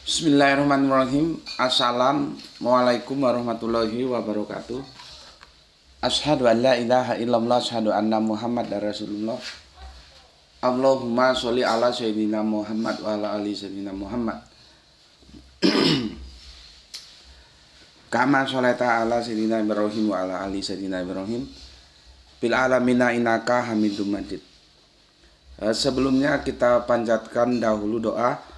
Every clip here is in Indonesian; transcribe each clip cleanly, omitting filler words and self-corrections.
Bismillahirrahmanirrahim. Assalamualaikum warahmatullahi wabarakatuh. Asyhadu an la ilaha illallah, asyhadu anna Muhammadar Rasulullah. Allahumma sholli ala sayyidina Muhammad wa ala ali sayyidina Muhammad. Kama sholaita ala sayyidina Ibrahim wa ala ali sayyidina Ibrahim bil alamina innaka Hamidum Majid. Sebelumnya kita panjatkan dahulu doa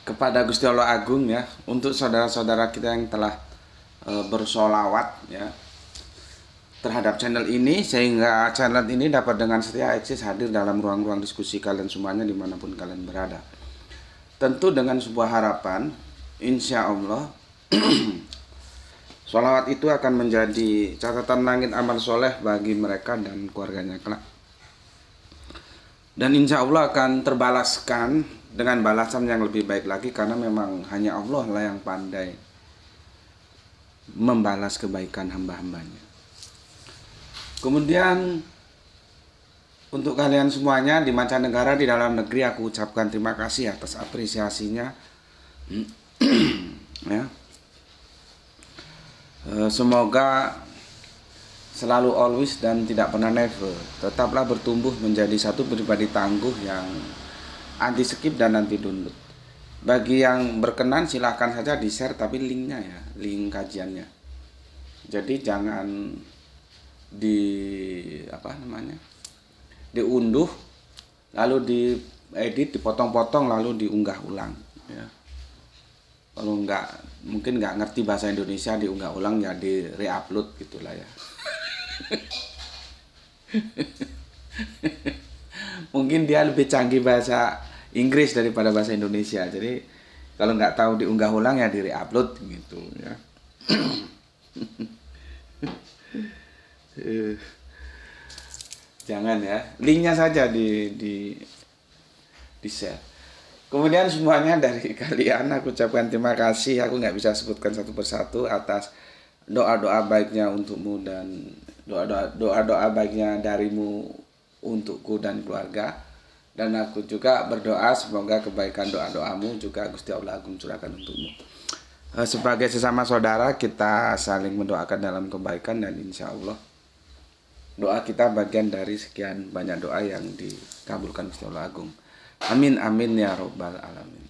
kepada Gusti Allah Agung ya, untuk saudara-saudara kita yang telah bersolawat ya terhadap channel ini, sehingga channel ini dapat dengan setia eksis hadir dalam ruang-ruang diskusi kalian semuanya dimanapun kalian berada. Tentu dengan sebuah harapan, insya Allah sholawat itu akan menjadi catatan langit amal soleh bagi mereka dan keluarganya kelak. Dan insya Allah akan terbalaskan dengan balasan yang lebih baik lagi, karena memang hanya Allah lah yang pandai membalas kebaikan hamba-hambanya. Kemudian untuk kalian semuanya di mancanegara, di dalam negeri, aku ucapkan terima kasih atas apresiasinya ya. Semoga selalu always dan tidak pernah never tetaplah bertumbuh menjadi satu pribadi tangguh yang anti skip dan anti download. Bagi yang berkenan silahkan saja di share, tapi linknya ya, link kajiannya. Jadi jangan diunduh lalu diedit, dipotong-potong lalu diunggah ulang ya. Kalau mungkin nggak ngerti bahasa Indonesia, diunggah ulang ya, di re-upload gitulah ya. Mungkin dia lebih canggih bahasa Inggris daripada bahasa Indonesia, jadi kalau nggak tahu diunggah ulang ya di re-upload gitu ya. Jangan ya, linknya saja di share. Kemudian semuanya dari kalian aku ucapkan terima kasih. Aku nggak bisa sebutkan satu persatu atas doa-doa baiknya untukmu dan doa-doa baiknya darimu untukku dan keluarga. Dan aku juga berdoa semoga kebaikan doa-doamu juga Gusti Allah Agung curahkan untukmu. Sebagai sesama saudara, kita saling mendoakan dalam kebaikan, dan insya Allah doa kita bagian dari sekian banyak doa yang dikabulkan Gusti Allah Agung. Amin amin ya robbal alamin.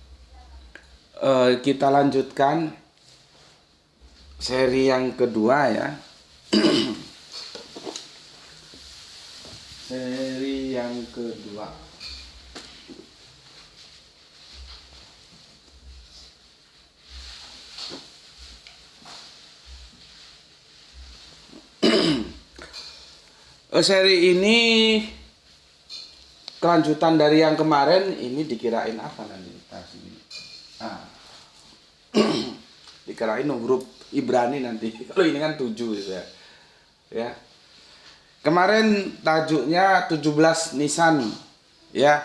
Kita lanjutkan seri yang kedua ya. Seri yang kedua. Seri ini kelanjutan dari yang kemarin. Ini dikirain apa nanti? Dikirain grup Ibrani nanti. Kalau ini kan 7 gitu ya. Ya. Kemarin tajuknya 17 Nisan ya,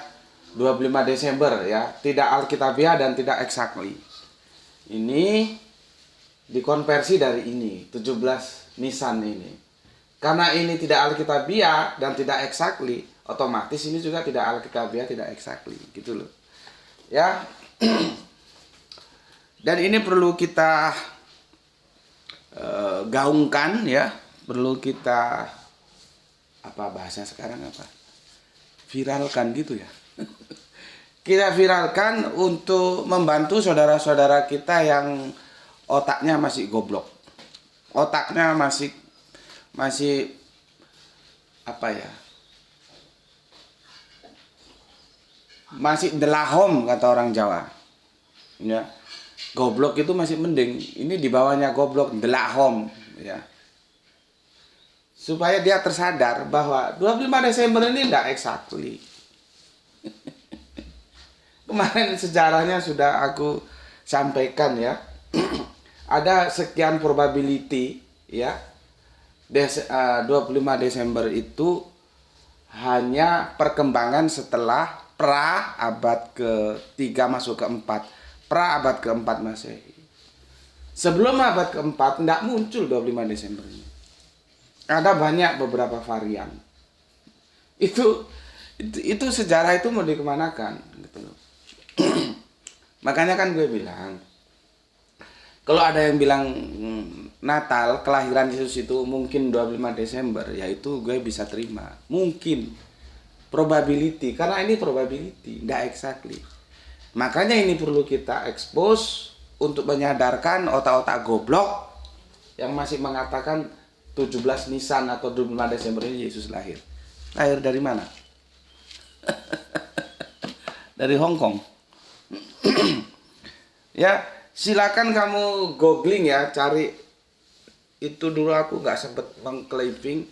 25 Desember ya, tidak alkitabiah dan tidak exactly. Ini dikonversi dari ini 17 Nisan ini. Karena ini tidak alkitabiah dan tidak exactly, otomatis ini juga tidak alkitabiah, tidak exactly gitu loh ya. Dan ini perlu kita gaungkan ya, perlu kita bahasa sekarang viralkan gitu ya. Kita viralkan untuk membantu saudara-saudara kita yang otaknya masih goblok, otaknya masih masih delahom kata orang Jawa ya. Goblok itu masih mending, ini di bawahnya goblok, delahom ya. Supaya dia tersadar bahwa 25 Desember ini tidak exactly. Kemarin sejarahnya sudah aku sampaikan ya. Ada sekian probability ya. 25 Desember itu hanya perkembangan setelah pra abad ke-3 masuk ke-4, pra abad ke-4 Masehi. Sebelum abad ke-4 tidak muncul 25 Desember ini. Ada banyak beberapa varian. Itu Itu sejarah itu mau dikemanakan gitu loh. Makanya kan gue bilang, kalau ada yang bilang Natal kelahiran Yesus itu mungkin 25 Desember, ya itu gue bisa terima. Mungkin, probability, karena ini probability, nggak exactly. Makanya ini perlu kita expose untuk menyadarkan otak-otak goblok yang masih mengatakan 17 Nisan atau 25 Desember ini Yesus lahir. Lahir dari mana? Dari Hong Kong. Ya, silakan kamu googling ya, cari itu. Dulu aku nggak sempat mengclaiming.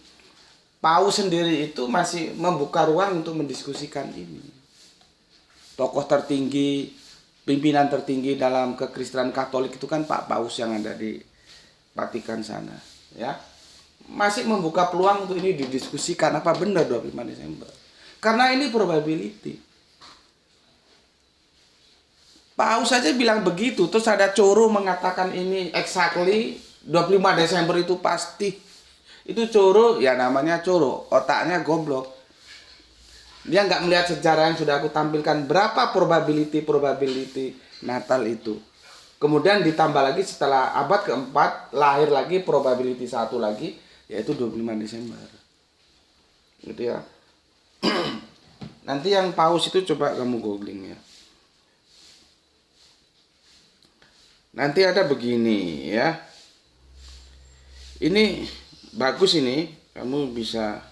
Paus sendiri itu masih membuka ruang untuk mendiskusikan ini. Tokoh tertinggi, pimpinan tertinggi dalam kekristenan Katolik itu kan Pak Paus yang ada di Vatikan sana, ya. Masih membuka peluang untuk ini didiskusikan apa benar 25 Desember. Karena ini probability. Paus saja bilang begitu, terus ada Coro mengatakan ini exactly 25 Desember itu pasti. Itu Coro, ya namanya Coro, otaknya goblok. Dia nggak melihat sejarah yang sudah aku tampilkan, berapa probability Natal itu. Kemudian ditambah lagi setelah abad keempat, lahir lagi probability satu lagi, yaitu 25 Desember. Gitu ya. Nanti yang Paus itu coba kamu googling ya. Nanti ada begini ya. Ini bagus ini, kamu bisa.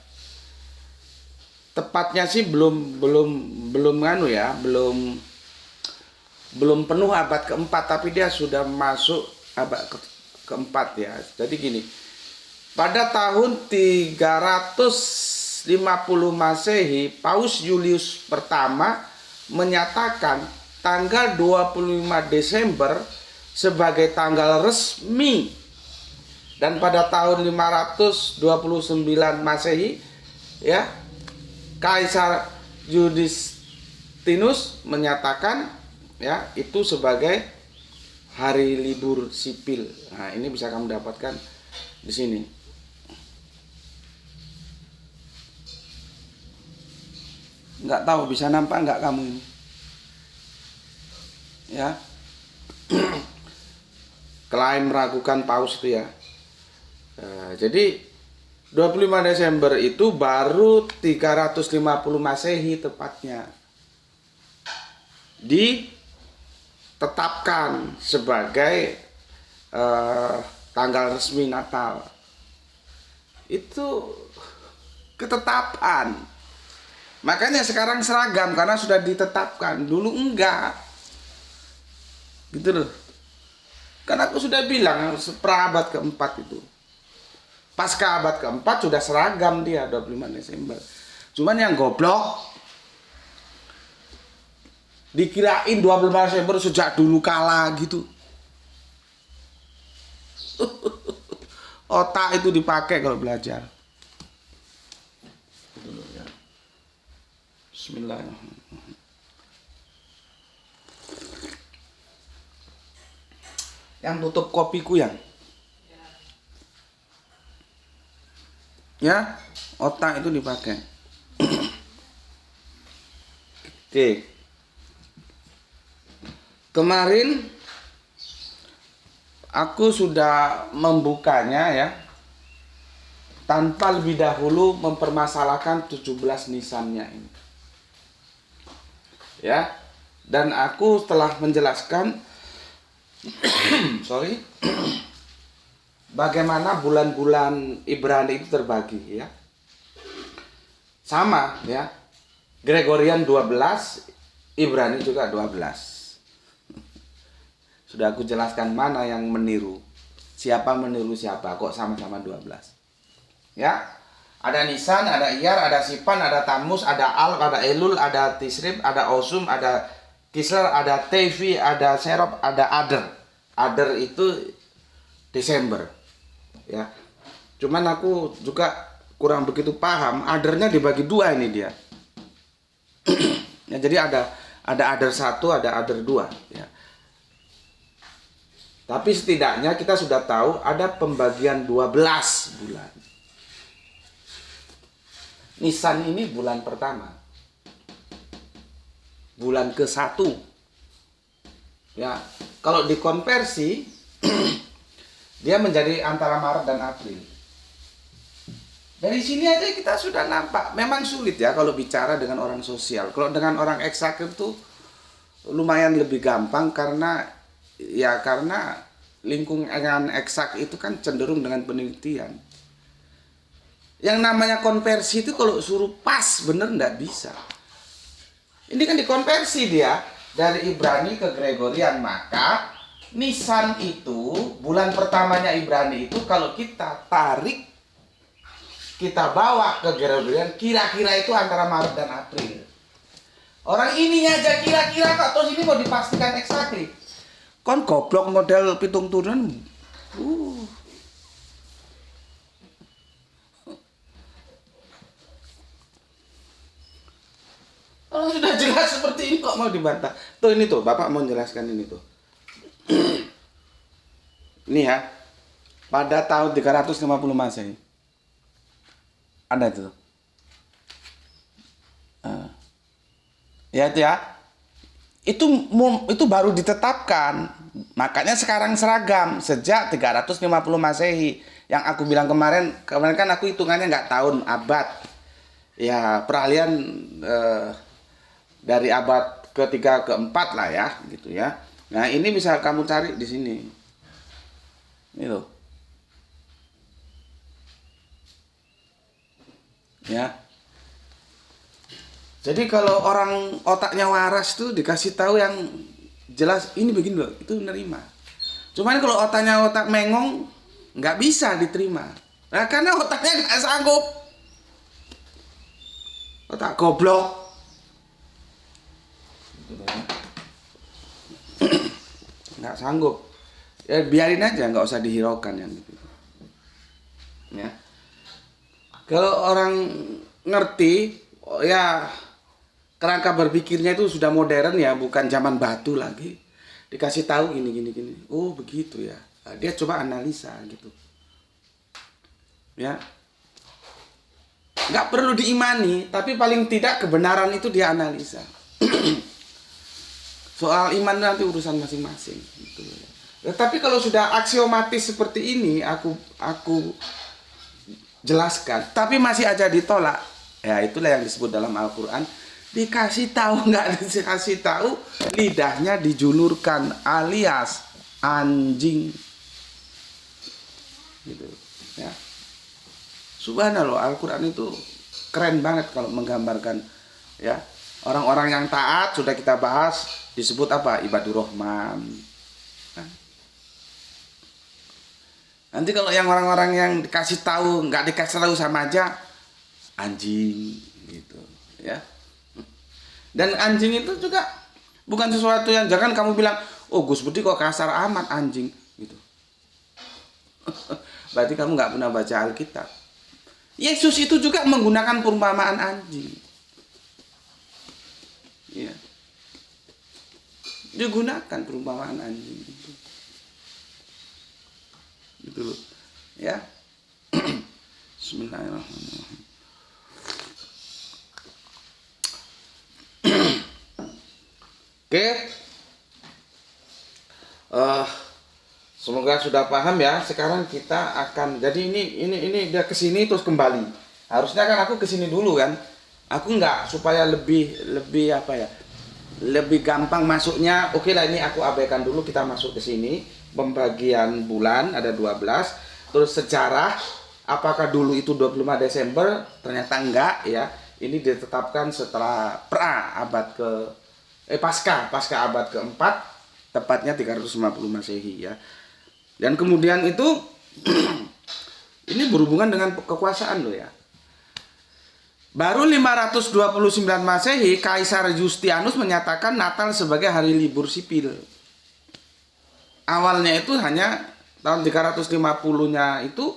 Tepatnya sih belum penuh abad keempat, tapi dia sudah masuk abad keempat ya. Jadi gini. Pada tahun 350 Masehi, Paus Julius pertama menyatakan tanggal 25 Desember sebagai tanggal resmi, dan pada tahun 529 Masehi ya, Kaisar Justinus menyatakan ya itu sebagai hari libur sipil. Nah, ini bisa kamu dapatkan di sini. Nggak tahu bisa nampak nggak kamu ini ya. Klaim meragukan Paus itu ya. Nah, jadi 25 Desember itu baru 350 Masehi tepatnya ditetapkan sebagai tanggal resmi Natal. Itu ketetapan. Makanya sekarang seragam karena sudah ditetapkan. Dulu enggak. Gitu loh. Karena aku sudah bilang seperabad keempat itu. Pasca abad keempat sudah seragam dia 25 Desember. Cuman yang goblok dikirain 25 Desember sejak dulu kala gitu. Otak itu dipakai kalau belajar. Bismillahirrahmanirrahim. Yang tutup kopiku yang ya, otak itu dipakai. Oke. Kemarin aku sudah membukanya ya, tanpa lebih dahulu mempermasalahkan 17 nisannya ini. Ya. Dan aku telah menjelaskan bagaimana bulan-bulan Ibrani itu terbagi ya. Sama ya. Gregorian 12, Ibrani juga 12. Sudah aku jelaskan mana yang meniru. Siapa meniru siapa, kok sama-sama 12. Ya. Ada Nisan, ada Iyar, ada Sipan, ada Tammuz, ada Al, ada Elul, ada Tisrib, ada Osum, ada Kislev, ada Tevi, ada Serop, ada Adar. Adar itu Desember. Ya. Cuman aku juga kurang begitu paham, Adarnya dibagi dua ini dia. Ya, jadi ada Adar 1, ada Adar 2 ya. Tapi setidaknya kita sudah tahu ada pembagian 12 bulan. Nisan ini bulan pertama. bulan ke-1. Ya, kalau dikonversi dia menjadi antara Maret dan April. Dari sini aja kita sudah nampak. Memang sulit ya kalau bicara dengan orang sosial. Kalau dengan orang eksak itu lumayan lebih gampang karena lingkungan eksak itu kan cenderung dengan penelitian. Yang namanya konversi itu kalau suruh pas bener nggak bisa. Ini kan dikonversi dia dari Ibrani ke Gregorian, maka Nisan itu bulan pertamanya Ibrani itu kalau kita tarik, kita bawa ke Gregorian, kira-kira itu antara Maret dan April. Orang ininya aja kira-kira kok, terus ini mau dipastikan exactly. Kon goblok model pitung turun. Kalau sudah jelas seperti ini kok mau dibantah. Tuh ini tuh, Bapak mau menjelaskan ini tuh. Ini ya, pada tahun 350 Masehi. Ada itu. Ya itu ya. Itu baru ditetapkan. Makanya sekarang seragam sejak 350 Masehi. Yang aku bilang kemarin kan aku hitungannya nggak tahun, abad. Ya, peralihan dari abad ketiga keempat lah ya, gitu ya. Nah, ini bisa kamu cari di sini. Ini loh. Ya. Jadi kalau orang otaknya waras tuh dikasih tahu yang jelas ini begini loh, itu nerima. Cuman kalau otaknya otak mengong nggak bisa diterima. Nah, karena otaknya nggak sanggup. Otak goblok. Nggak sanggup. Ya biarin aja, nggak usah dihiraukan yang gitu. Ya. Kalau orang ngerti, ya kerangka berpikirnya itu sudah modern ya, bukan zaman batu lagi. Dikasih tahu gini. Oh begitu ya. Nah, dia coba analisa gitu. Ya. Nggak perlu diimani, tapi paling tidak kebenaran itu dia analisa. Soal iman nanti urusan masing-masing. Gitu. Tapi kalau sudah aksiomatis seperti ini, aku jelaskan, tapi masih aja ditolak. Ya itulah yang disebut dalam Al-Quran. Dikasih tahu nggak dikasih tahu, lidahnya dijulurkan alias anjing. Gitu. Ya. Subhanallah, Al-Quran itu keren banget kalau menggambarkan ya. Orang-orang yang taat sudah kita bahas disebut apa? Ibadur Rahman. Nanti kalau yang orang-orang yang dikasih tahu nggak dikasih tahu sama aja anjing gitu ya. Dan anjing itu juga bukan sesuatu yang jangan kamu bilang, oh Gus Budi kok kasar amat anjing gitu. Berarti kamu nggak pernah baca Alkitab. Yesus itu juga menggunakan perumpamaan anjing. Ya. Digunakan perumpamaan anjing itu. Gitu loh. Ya. Bismillahirrahmanirrahim. Oke. Semoga sudah paham ya. Sekarang kita akan jadi ini dia kesini terus kembali. Harusnya kan aku kesini dulu kan. Aku nggak supaya lebih apa ya? Lebih gampang masuknya. Oke lah, ini aku abaikan dulu, kita masuk ke sini. Pembagian bulan ada 12. Terus sejarah, apakah dulu itu 25 Desember? Ternyata enggak ya. Ini ditetapkan setelah pasca abad keempat, tepatnya 350 Masehi ya. Dan kemudian itu ini berhubungan dengan kekuasaan loh ya. Baru 529 Masehi, Kaisar Justianus menyatakan Natal sebagai hari libur sipil. Awalnya itu hanya tahun 350-nya itu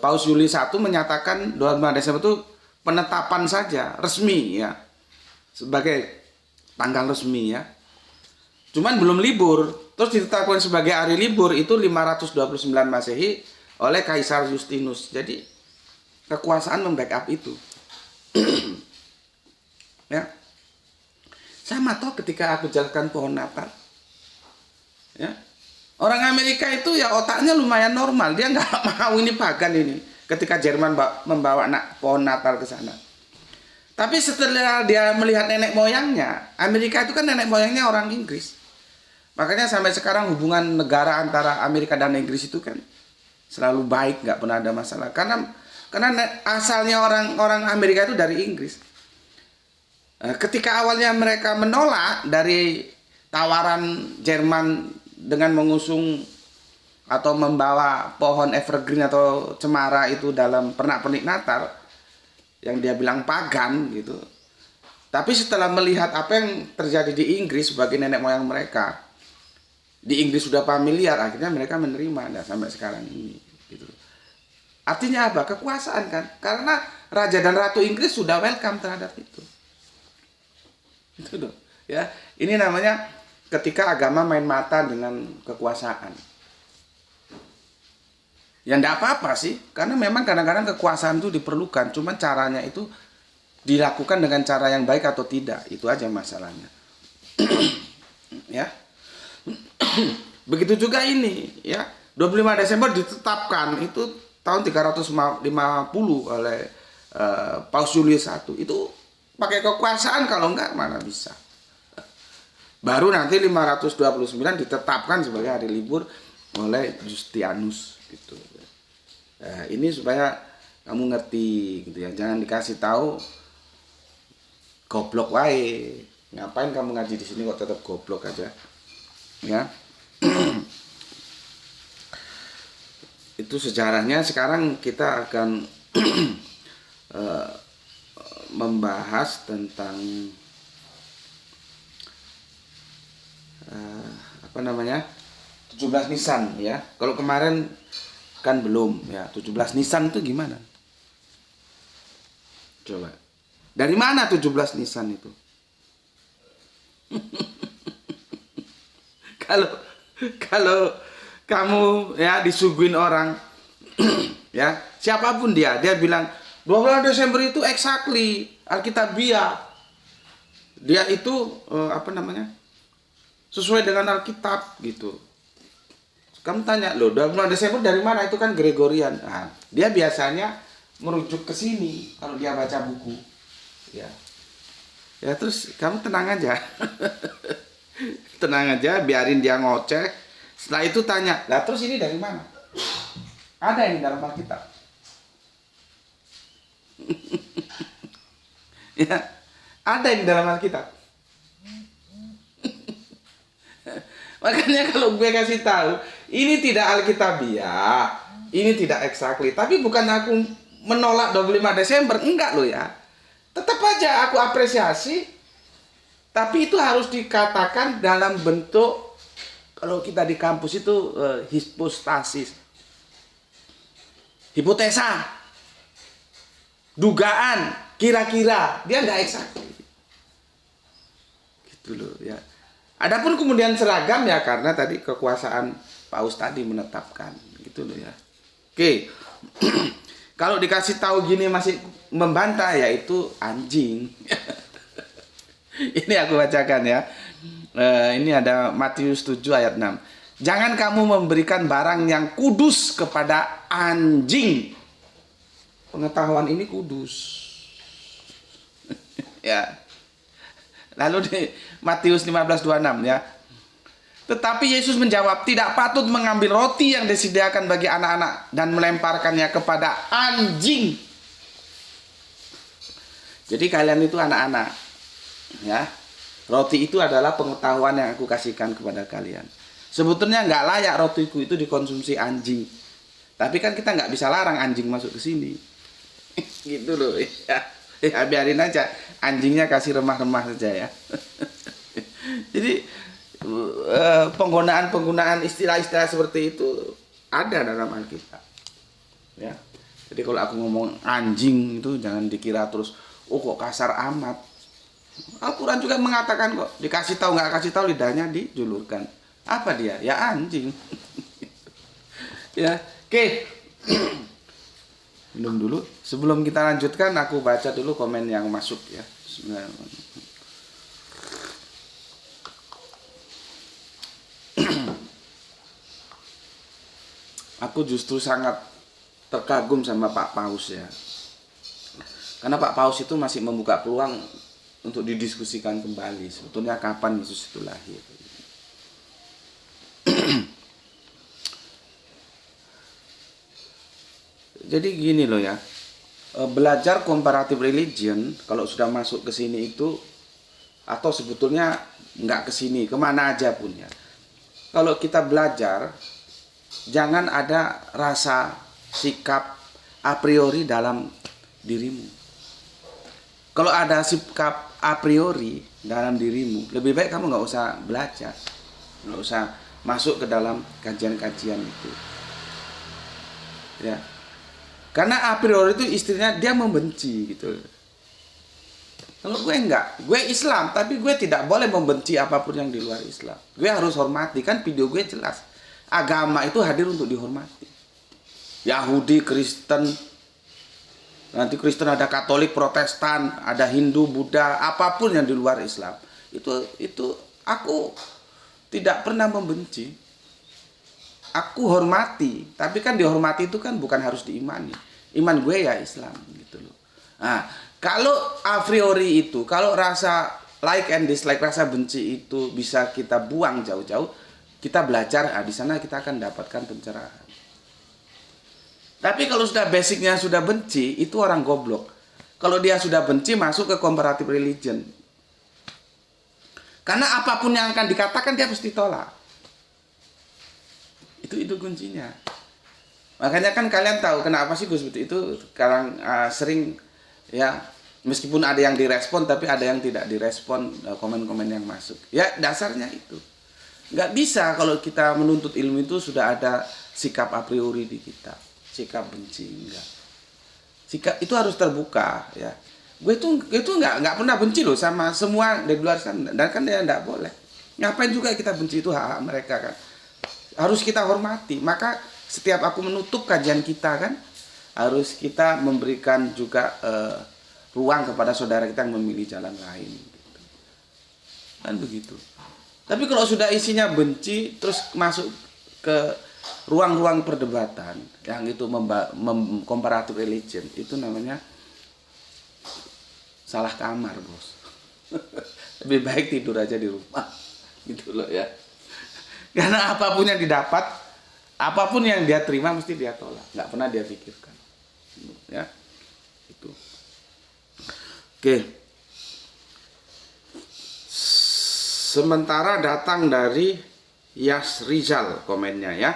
Paus Julius I menyatakan 25 Desember itu penetapan saja, resmi ya. Sebagai tanggal resmi ya. Cuman belum libur. Terus ditetapkan sebagai hari libur itu 529 Masehi oleh Kaisar Justinus. Jadi kekuasaan membackup itu. Ya. Sama toh ketika aku jalankan pohon Natal. Ya. Orang Amerika itu ya otaknya lumayan normal. Dia nggak mau ini pagan ini. Ketika Jerman membawa pohon Natal ke sana. Tapi setelah dia melihat nenek moyangnya, Amerika itu kan nenek moyangnya orang Inggris. Makanya sampai sekarang hubungan negara antara Amerika dan Inggris itu kan selalu baik, nggak pernah ada masalah. Karena asalnya orang Amerika itu dari Inggris. Ketika awalnya mereka menolak dari tawaran Jerman dengan mengusung atau membawa pohon evergreen atau cemara itu dalam pernak-pernik Natal, yang dia bilang pagan gitu. Tapi setelah melihat apa yang terjadi di Inggris sebagai nenek moyang mereka, di Inggris sudah familiar, akhirnya mereka menerima sampai sekarang ini gitu. Artinya apa? Kekuasaan kan? Karena raja dan ratu Inggris sudah welcome terhadap itu. Itu dong. Ya, ini namanya ketika agama main mata dengan kekuasaan. Ya enggak apa-apa sih, karena memang kadang-kadang kekuasaan itu diperlukan, cuman caranya itu dilakukan dengan cara yang baik atau tidak, itu aja masalahnya. Ya. Begitu juga ini, ya. 25 Desember ditetapkan itu tahun 350 oleh Paus Julius I. Itu pakai kekuasaan, kalau enggak mana bisa. Baru nanti 529 ditetapkan sebagai hari libur oleh Justianus gitu. Nah, ini supaya kamu ngerti gitu ya. Jangan dikasih tahu goblok wae. Ngapain kamu ngaji di sini kok tetap goblok aja? Ya. Itu sejarahnya. Sekarang kita akan membahas tentang apa namanya? 17 Nisan ya. Kalau kemarin kan belum ya. 17 Nisan itu gimana? Coba. Dari mana 17 Nisan itu? Kalau kamu ya disuguhin orang ya, siapapun dia bilang 12 Desember itu exactly Alkitabiah. Dia itu apa namanya? Sesuai dengan Alkitab gitu. Kamu tanya, loh 12 Desember dari mana? Itu kan Gregorian. Nah, dia biasanya merujuk ke sini kalau dia baca buku. Ya. Ya terus kamu tenang aja. Tenang aja, biarin dia ngoceh. Setelah itu tanya, lah terus ini dari mana? Ada ini dalam Alkitab. Ya, ada ini dalam Alkitab. Makanya kalau gue kasih tahu, ini tidak Alkitabiah, ini tidak exactly. Tapi bukan aku menolak 25 Desember, enggak loh ya. Tetap aja aku apresiasi, tapi itu harus dikatakan dalam bentuk, kalau kita di kampus itu hipostasis, hipotesa, dugaan, kira-kira, dia enggak exactly. Gitu loh ya. Adapun kemudian seragam ya karena tadi kekuasaan Paus tadi menetapkan gitu loh ya. Oke. Kalau dikasih tahu gini masih membantah ya itu anjing. Ini aku bacakan ya. Ini ada Matius 7 ayat 6. Jangan kamu memberikan barang yang kudus kepada anjing. Pengetahuan ini kudus. Ya. Lalu di Matius 15:26 ya. Tetapi Yesus menjawab, tidak patut mengambil roti yang disediakan bagi anak-anak dan melemparkannya kepada anjing. Jadi kalian itu anak-anak ya. Roti itu adalah pengetahuan yang aku kasihkan kepada kalian. Sebetulnya nggak layak rotiku itu dikonsumsi anjing. Tapi kan kita nggak bisa larang anjing masuk ke sini. Gitu loh ya. Ya biarin aja, anjingnya kasih remah-remah saja ya. Jadi penggunaan istilah-istilah seperti itu ada dalam Alkitab. Ya. Jadi kalau aku ngomong anjing itu jangan dikira terus, oh kok kasar amat. Al-Quran juga mengatakan kok, dikasih tahu nggak kasih tahu lidahnya dijulurkan. Apa dia? Ya anjing. Ya, oke. Minum dulu. Sebelum kita lanjutkan, aku baca dulu komen yang masuk ya. Aku justru sangat terkagum sama Pak Paus ya. Karena Pak Paus itu masih membuka peluang untuk didiskusikan kembali. Sebetulnya kapan Yesus itu lahir. Jadi gini loh ya. Belajar comparative religion kalau sudah masuk ke sini itu, atau sebetulnya nggak ke sini, kemana aja pun ya. Kalau kita belajar, jangan ada rasa sikap a priori dalam dirimu. Kalau ada sikap a priori dalam dirimu, lebih baik kamu nggak usah belajar, nggak usah masuk ke dalam kajian-kajian itu. Ya, karena a priori itu istrinya dia membenci gitu. Kalau gue enggak, gue Islam, tapi gue tidak boleh membenci apapun yang di luar Islam. Gue harus hormati, kan video gue jelas. Agama itu hadir untuk dihormati. Yahudi, Kristen, nanti Kristen ada Katolik, Protestan, ada Hindu, Buddha, apapun yang di luar Islam. Itu aku tidak pernah membenci. Aku hormati, tapi kan dihormati itu kan bukan harus diimani. Iman gue ya Islam gitu loh. Nah, kalau a priori itu, kalau rasa like and dislike, rasa benci itu bisa kita buang jauh-jauh, kita belajar, di sana kita akan dapatkan pencerahan. Tapi kalau sudah basicnya sudah benci, itu orang goblok. Kalau dia sudah benci, masuk ke comparative religion. Karena apapun yang akan dikatakan, dia pasti tolak. Itu kuncinya. Makanya kan kalian tahu kenapa sih gue seperti itu. Sekarang sering ya, meskipun ada yang direspon, tapi ada yang tidak direspon komen-komen yang masuk. Ya dasarnya itu. Nggak bisa kalau kita menuntut ilmu itu sudah ada sikap a priori di kita. Sikap benci, enggak. Sikap itu harus terbuka ya. Gue itu nggak pernah benci loh sama semua dari luar sana. Dan kan dia nggak boleh. Ngapain juga kita benci, itu hak mereka kan. Harus kita hormati. Maka setiap aku menutup kajian kita kan, harus kita memberikan juga ruang kepada saudara kita yang memilih jalan lain. Gitu. Kan begitu. Tapi kalau sudah isinya benci, terus masuk ke ruang-ruang perdebatan, yang itu comparative religion, itu namanya salah kamar, bos. Lebih baik tidur aja di rumah. Gitu loh ya. Karena apapun yang didapat, apapun yang dia terima mesti dia tolak, nggak pernah dia pikirkan. Ya. Itu. Oke. Sementara datang dari Yas Rizal komennya ya.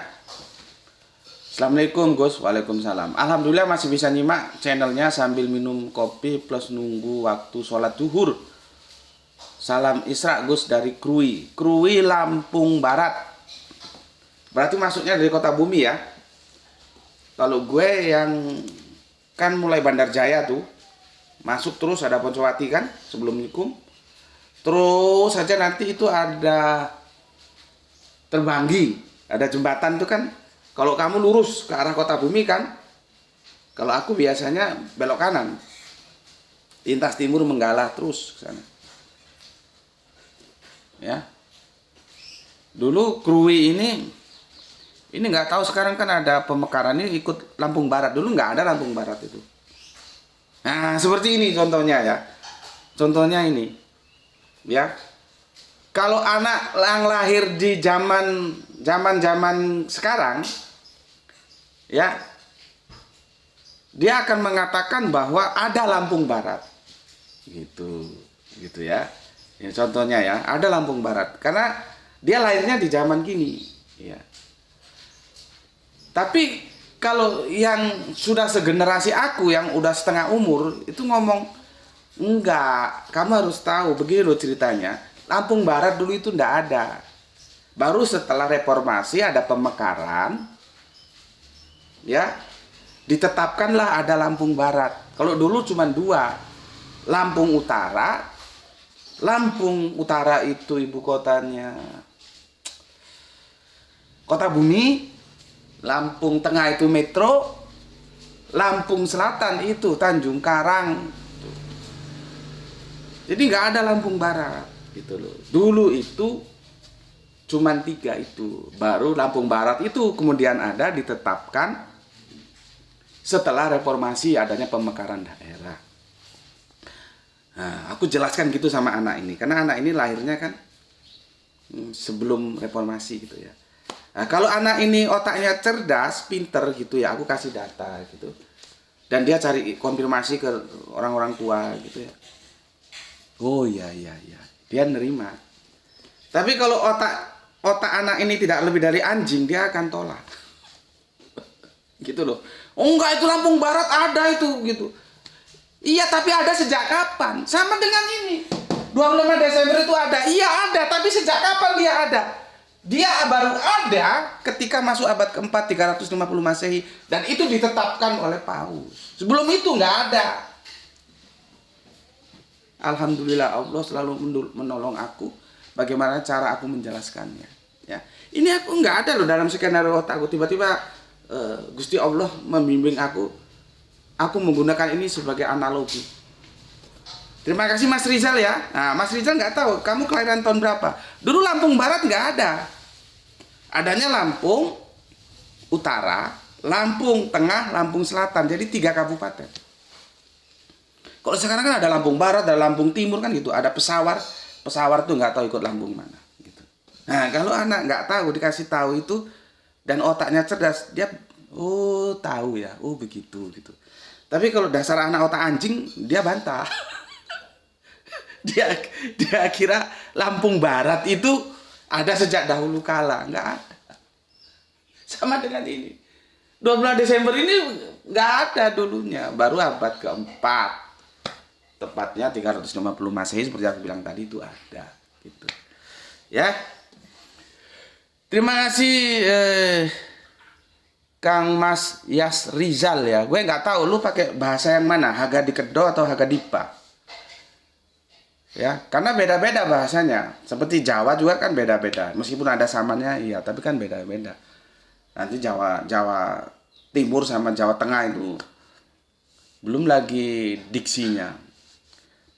Assalamualaikum Gus. Waalaikumsalam. Alhamdulillah masih bisa nyimak channelnya sambil minum kopi plus nunggu waktu sholat zuhur. Salam Isra Gus dari Krui Lampung Barat. Berarti masuknya dari kota bumi ya. Kalau gue yang kan mulai Bandar Jaya tuh, masuk terus ada Poncowati kan sebelum Nikum. Terus saja nanti itu ada Terbanggi, ada jembatan itu kan. Kalau kamu lurus ke arah kota bumi kan, kalau aku biasanya belok kanan, lintas timur Menggalah terus ke sana. Ya, dulu Krui ini nggak tahu sekarang kan ada pemekaran ini ikut Lampung Barat. Dulu nggak ada Lampung Barat itu. Nah seperti ini contohnya ya. Contohnya ini, ya. Kalau anak yang lahir di zaman sekarang, ya, dia akan mengatakan bahwa ada Lampung Barat, gitu ya. Ya contohnya ya, ada Lampung Barat, karena dia lahirnya di zaman gini, ya. Tapi kalau yang sudah segenerasi aku yang udah setengah umur itu ngomong, enggak, kamu harus tahu begini loh ceritanya. Lampung Barat dulu itu enggak ada. Baru setelah reformasi ada pemekaran, ya, ditetapkanlah ada Lampung Barat. Kalau dulu cuma dua, Lampung Utara. Lampung Utara itu ibu kotanya Kota Bumi. Lampung Tengah itu Metro. Lampung Selatan itu Tanjung Karang. Jadi nggak ada Lampung Barat gitu loh. Dulu itu Cuman 3 itu. Baru Lampung Barat itu kemudian ada ditetapkan setelah reformasi adanya pemekaran daerah. Nah, aku jelaskan gitu sama anak ini. Karena anak ini lahirnya kan sebelum reformasi gitu ya. Nah, kalau anak ini otaknya cerdas, pinter gitu ya, aku kasih data gitu. Dan dia cari konfirmasi ke orang-orang tua gitu ya. Oh iya. Dia nerima. Tapi kalau otak anak ini tidak lebih dari anjing, dia akan tolak. Gitu loh. Oh enggak, itu Lampung Barat ada itu gitu. Iya, tapi ada sejak kapan? Sama dengan ini. 25 Desember itu ada. Iya ada, tapi sejak kapan dia ada? Dia baru ada ketika masuk abad keempat 350 Masehi. Dan itu ditetapkan oleh Paus. Sebelum itu nggak ada. Alhamdulillah Allah selalu menolong aku. Bagaimana cara aku menjelaskannya. Ya. Ini aku nggak ada loh dalam skenario otakku. Tiba-tiba Gusti Allah membimbing aku. Aku menggunakan ini sebagai analogi. Terima kasih Mas Rizal ya. Nah, Mas Rizal nggak tahu kamu kelahiran tahun berapa. Dulu Lampung Barat nggak ada. Adanya Lampung Utara, Lampung Tengah, Lampung Selatan. Jadi 3 kabupaten. Kalau sekarang kan ada Lampung Barat, ada Lampung Timur kan gitu. Ada pesawar tuh nggak tahu ikut Lampung mana. Gitu. Nah kalau anak nggak tahu dikasih tahu itu dan otaknya cerdas, dia tahu ya, begitu gitu. Tapi kalau dasar anak otak anjing, dia bantah. dia kira Lampung Barat itu ada sejak dahulu kala, nggak ada. Sama dengan ini. 12 Desember ini nggak ada dulunya, baru abad keempat. Tepatnya 350 Masehi seperti yang aku bilang tadi itu ada gitu. Ya. Terima kasih Kang Mas Yas Rizal ya. Gue nggak tahu lu pakai bahasa yang mana, Haggadikedo atau Haggadipa. Ya, karena beda-beda bahasanya. Seperti Jawa juga kan beda-beda. Meskipun ada samanya iya, tapi kan beda-beda. Nanti Jawa Timur sama Jawa Tengah itu belum lagi diksinya.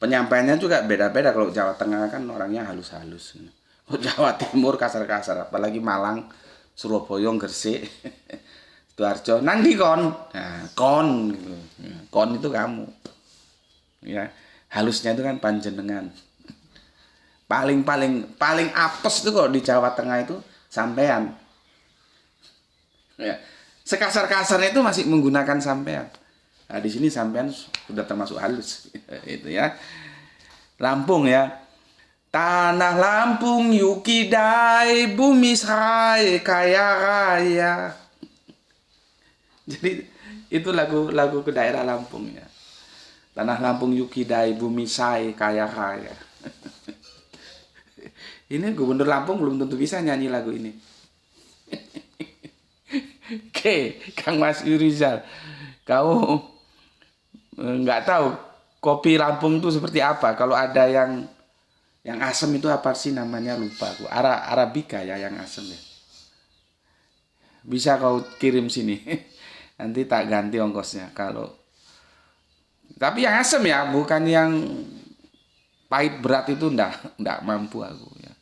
Penyampaiannya juga beda-beda. Kalau Jawa Tengah kan orangnya halus-halus. Jawa Timur kasar-kasar. Apalagi Malang, Surabaya, Gresik, Sidoarjo. Nang di kon. Nah, kon gitu. Kon itu kamu. Ya, halusnya itu kan panjenengan. Paling apes itu kalau di Jawa Tengah itu sampean. Ya. Sekasar-kasarnya itu masih menggunakan sampean. Nah, di sini sampean sudah termasuk halus. Itu ya. Lampung ya. Tanah Lampung yukidai, bumi sai kaya raya. Jadi itu lagu ke daerah Lampung ya. Tanah Lampung yukidai, bumi sai kaya raya. Ini Gubernur Lampung belum tentu bisa nyanyi lagu ini. Oke, Kang Mas Rizal, kau nggak tahu kopi Lampung itu seperti apa? Kalau ada yang asam itu apa sih namanya, lupa aku. Arabica ya yang asam ya. Bisa kau kirim sini. Nanti tak ganti ongkosnya kalau. Tapi yang asam ya, bukan yang pahit berat itu ndak mampu aku ya.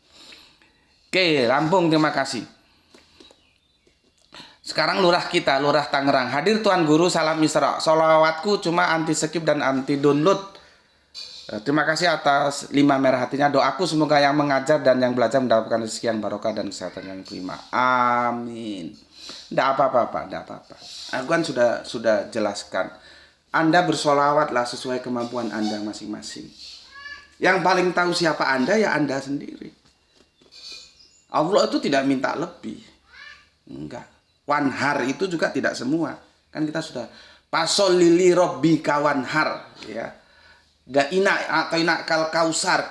Oke, Lampung terima kasih. Sekarang lurah kita, lurah Tangerang. Hadir Tuan Guru, salam Isra. Sholawatku cuma anti skip dan anti download. Terima kasih atas 5 merah hatinya. Doaku semoga yang mengajar dan yang belajar mendapatkan rezeki yang barokah dan kesehatan yang prima. Amin. Tidak apa-apa, tidak apa-apa. Aku kan sudah jelaskan. Anda bersolawatlah sesuai kemampuan Anda masing-masing. Yang paling tahu siapa Anda ya Anda sendiri. Allah itu tidak minta lebih. Enggak. Wanhar itu juga tidak semua. Kan kita sudah pasolili robbi kawanhar ya. Dan inak kausar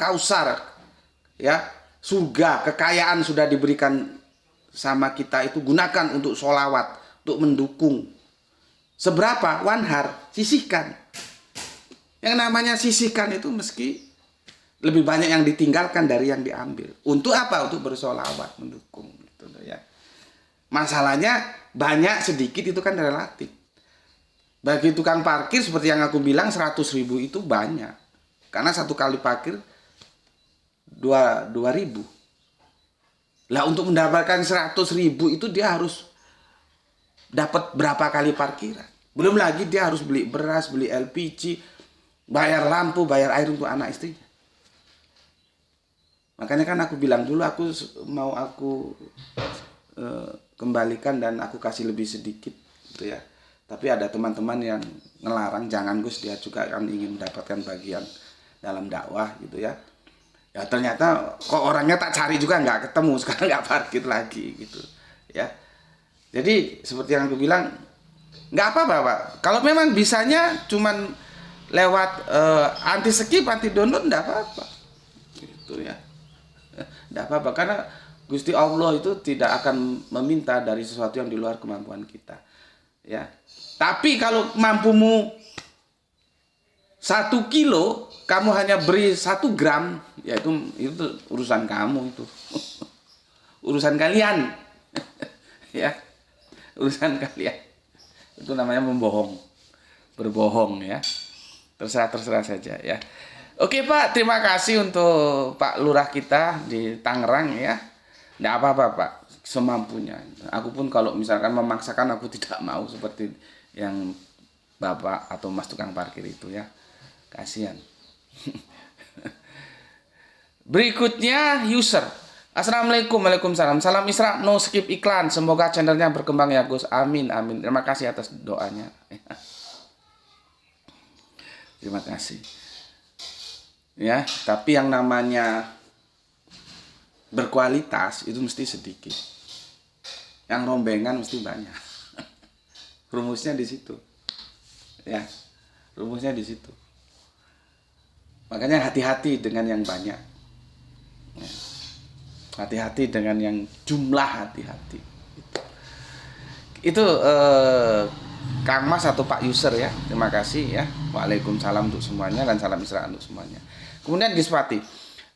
ya. Surga, kekayaan sudah diberikan sama kita itu, gunakan untuk sholawat, untuk mendukung. Seberapa? Wanhar, sisihkan. Yang namanya sisihkan itu meski lebih banyak yang ditinggalkan dari yang diambil. Untuk apa? Untuk bersolawat, mendukung gitu ya. Masalahnya banyak sedikit itu kan relatif. Bagi tukang parkir seperti yang aku bilang 100.000 itu banyak. Karena satu kali parkir 2.000. Lah untuk mendapatkan 100.000 itu dia harus dapat berapa kali parkiran. Belum lagi dia harus beli beras, beli LPG, bayar lampu, bayar air untuk anak istrinya. Makanya kan aku bilang dulu aku mau kembalikan dan aku kasih lebih sedikit gitu ya. Tapi ada teman-teman yang ngelarang, jangan Gus, dia juga kan ingin mendapatkan bagian dalam dakwah gitu ya. Ya ternyata kok orangnya tak cari juga nggak ketemu, sekarang nggak parkir lagi gitu ya. Jadi seperti yang aku bilang, nggak apa-apa Pak. Kalau memang bisanya cuman lewat anti skip, anti download, nggak apa-apa gitu ya. Nggak apa-apa karena Gusti Allah itu tidak akan meminta dari sesuatu yang di luar kemampuan kita ya. Tapi kalau mampumu 1 kilo, kamu hanya beri 1 gram, ya itu urusan kamu itu. Urusan kalian. Ya. Urusan kalian. Itu namanya membohong. Berbohong ya. Terserah saja ya. Oke Pak, terima kasih untuk Pak Lurah kita di Tangerang ya. Nggak apa-apa Pak, semampunya. Aku pun kalau misalkan memaksakan aku tidak mau seperti yang Bapak atau Mas tukang parkir itu ya. Kasihan. Berikutnya user. Assalamualaikum, waalaikumsalam. Salam Isra, no skip iklan. Semoga channelnya berkembang ya Gus. Amin, amin. Terima kasih atas doanya. Terima kasih. Ya, tapi yang namanya berkualitas itu mesti sedikit. Yang rombengan mesti banyak. Rumusnya di situ. Ya, rumusnya di situ. Makanya hati-hati dengan yang banyak. Hati-hati dengan yang jumlah hati-hati. Itu Kang Mas atau Pak User ya. Terima kasih ya. Waalaikumsalam untuk semuanya dan salam Isra untuk semuanya. Kemudian Giswati.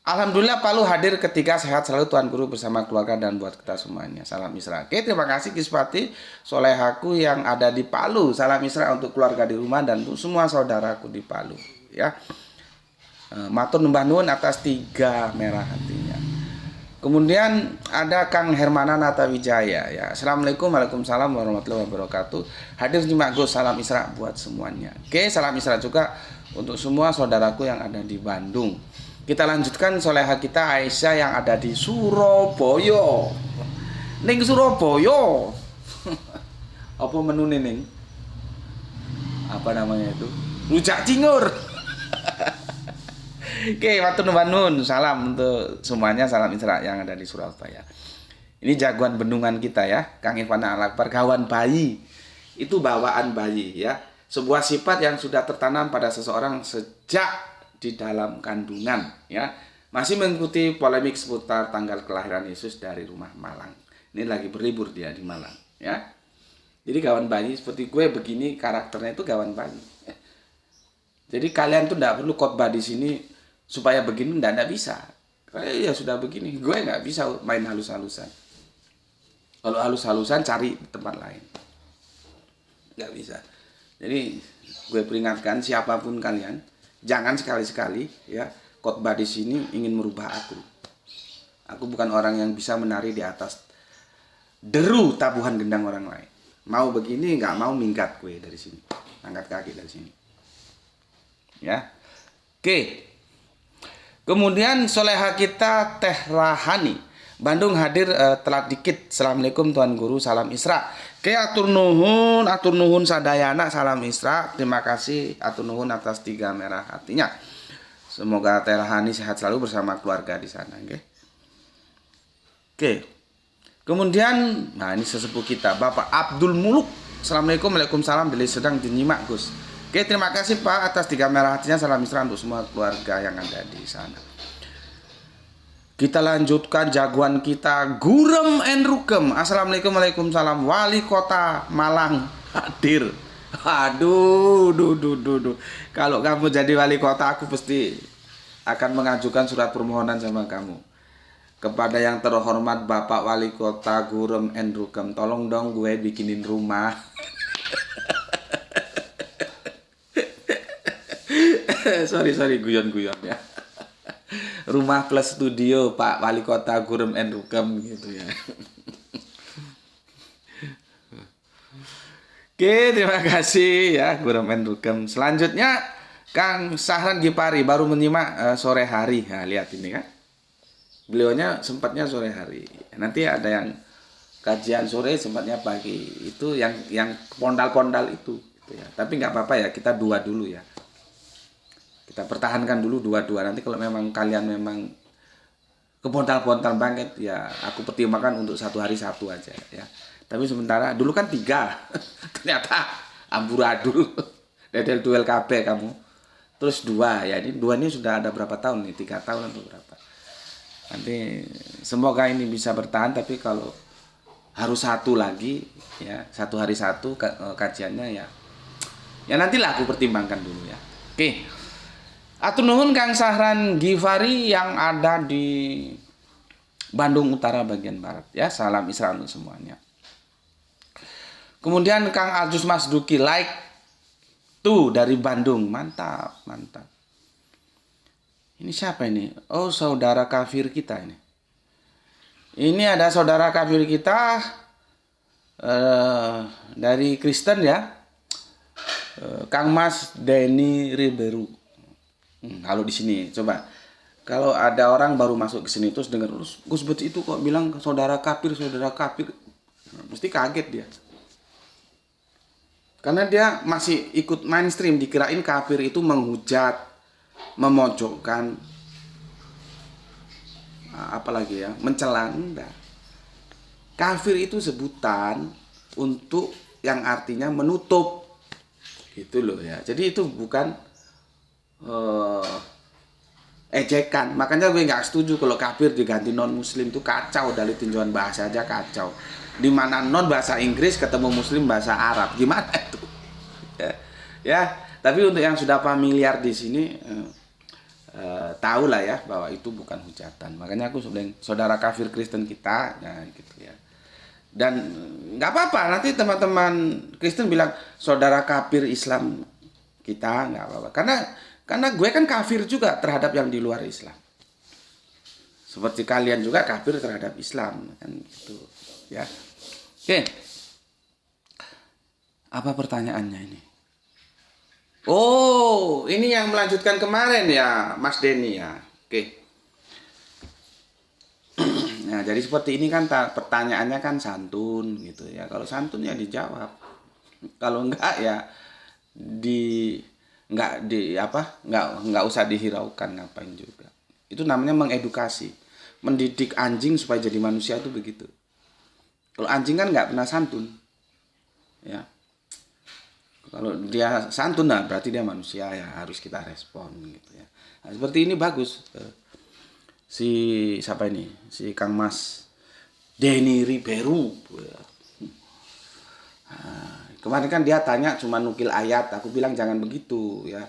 Alhamdulillah Palu hadir ketika sehat selalu Tuan Guru bersama keluarga dan buat kita semuanya. Salam Isra. Oke, terima kasih Giswati. Solehaku yang ada di Palu. Salam Isra untuk keluarga di rumah dan untuk semua saudaraku di Palu ya. Matur numbah nuwun atas 3 merah hatinya. Kemudian ada Kang Hermana Natawijaya ya. Assalamualaikum, waalaikumsalam warahmatullahi wabarakatuh. Hadir nyimak Gus, salam Isra buat semuanya. Oke, salam Isra juga untuk semua saudaraku yang ada di Bandung. Kita lanjutkan soleha kita Aisyah yang ada di Surabaya. Ning Surabaya. Apa menu ning? Apa namanya itu? Rujak cingur. Oke, matur nuwun, salam untuk semuanya, salam Isra yang ada di Surabaya. Ini jagoan bendungan kita ya, Kang Irfan Al-Akbar, kawan bayi. Itu bawaan bayi ya. Sebuah sifat yang sudah tertanam pada seseorang sejak di dalam kandungan ya. Masih mengikuti polemik seputar tanggal kelahiran Yesus dari rumah Malang. Ini lagi berlibur dia di Malang ya. Jadi kawan bayi seperti gue begini karakternya itu kawan bayi. Jadi kalian tuh tidak perlu khotbah di sini supaya begini, nggak bisa. Ya sudah begini, gue nggak bisa main halus-halusan. Kalau halus-halusan cari di tempat lain, nggak bisa. Jadi gue peringatkan siapapun kalian, jangan sekali-sekali ya khotbah di sini ingin merubah aku. Aku bukan orang yang bisa menari di atas deru tabuhan gendang orang lain. Mau begini, nggak mau minggat gue dari sini, angkat kaki dari sini. Ya, oke. Kemudian soleha kita Teh Rahani Bandung hadir telat dikit. Assalamualaikum Tuan Guru, salam Isra. Oke, atur nuhun sadayana, salam Isra. Terima kasih atur nuhun atas 3 merah hatinya. Semoga Teh Rahani sehat selalu bersama keluarga di sana. Oke. Kemudian, nah ini sesepuh kita Bapak Abdul Muluk. Assalamualaikum, waalaikumsalam. Bila sedang dinyimak Gus. Oke, terima kasih Pak atas 3 merah hatinya. Salam Isra untuk semua keluarga yang ada di sana. Kita lanjutkan jagoan kita Gurem and Rugem. Assalamualaikum, waalaikumsalam. Wali Kota Malang hadir. Aduh, kalau kamu jadi wali kota, aku pasti akan mengajukan surat permohonan sama kamu. Kepada yang terhormat Bapak Wali Kota Gurem and Rugem, tolong dong gue bikinin rumah. sorry guyon ya. rumah plus studio Pak Wali Kota Gurem and Rugem gitu ya. Oke, terima kasih ya Gurem and Rugem. Selanjutnya Kang Sahran Gipari baru menyimak sore hari. Nah, lihat ini kan. Beliaunya sempatnya sore hari. Nanti ada yang kajian sore, sempatnya pagi. Itu yang pondal-pondal itu gitu ya. Tapi nggak apa-apa ya, kita dua dulu ya. Kita pertahankan dulu dua-dua. Nanti kalau memang kalian memang kepondal-pondal banget ya, aku pertimbangkan untuk satu hari satu aja ya. Tapi sementara dulu kan 3. Ternyata amburadul. Dedel duel KB kamu. Terus 2 ya. Ini 2 ini sudah ada berapa tahun nih? 3 tahun atau berapa? Nanti semoga ini bisa bertahan, tapi kalau harus satu lagi ya, satu hari satu kajiannya ya. Ya nantilah aku pertimbangkan dulu ya. Oke. Atur nuhun Kang Sahran Gifari yang ada di Bandung Utara bagian barat ya. Salam Isra untuk semuanya. Kemudian Kang Aljus Mas Duki like tuh dari Bandung. Mantap, mantap. Ini siapa ini? Oh, saudara kafir kita ini. Ini ada saudara kafir kita dari Kristen ya. Kang Mas Denny Riberu. Kalau di sini coba. Kalau ada orang baru masuk ke sini terus dengar Gus Bet itu kok bilang saudara kafir, mesti kaget dia. Karena dia masih ikut mainstream, dikirain kafir itu menghujat, memojokkan, apalagi ya, mencela. Enggak. Kafir itu sebutan untuk yang artinya menutup, gitu loh ya. Jadi itu bukan ejekan. Makanya gue nggak setuju kalau kafir diganti non muslim, itu kacau dari tinjauan bahasa aja kacau. Di mana non bahasa Inggris ketemu muslim bahasa Arab, gimana itu ya. Tapi untuk yang sudah familiar di sini tahu lah ya bahwa itu bukan hujatan. Makanya aku bilang saudara kafir Kristen kita ya gitu ya. Dan nggak apa-apa nanti teman-teman Kristen bilang saudara kafir Islam kita, nggak apa-apa, karena gue kan kafir juga terhadap yang di luar Islam, seperti kalian juga kafir terhadap Islam kan gitu ya. Oke. Apa pertanyaannya ini? Oh, ini yang melanjutkan kemarin ya, Mas Denny ya. Oke. Nah, jadi seperti ini kan pertanyaannya kan santun gitu ya. Kalau santun ya dijawab. Kalau enggak ya enggak usah dihiraukan, ngapain juga. Itu namanya mengedukasi. Mendidik anjing supaya jadi manusia itu begitu. Kalau anjing kan nggak pernah santun, ya. Kalau dia santun, nah berarti dia manusia ya, harus kita respon gitu ya. Nah, seperti ini bagus. Si siapa ini? Si Kang Mas Denny Riberu. Nah, kemarin kan dia tanya cuma nukil ayat, aku bilang jangan begitu ya.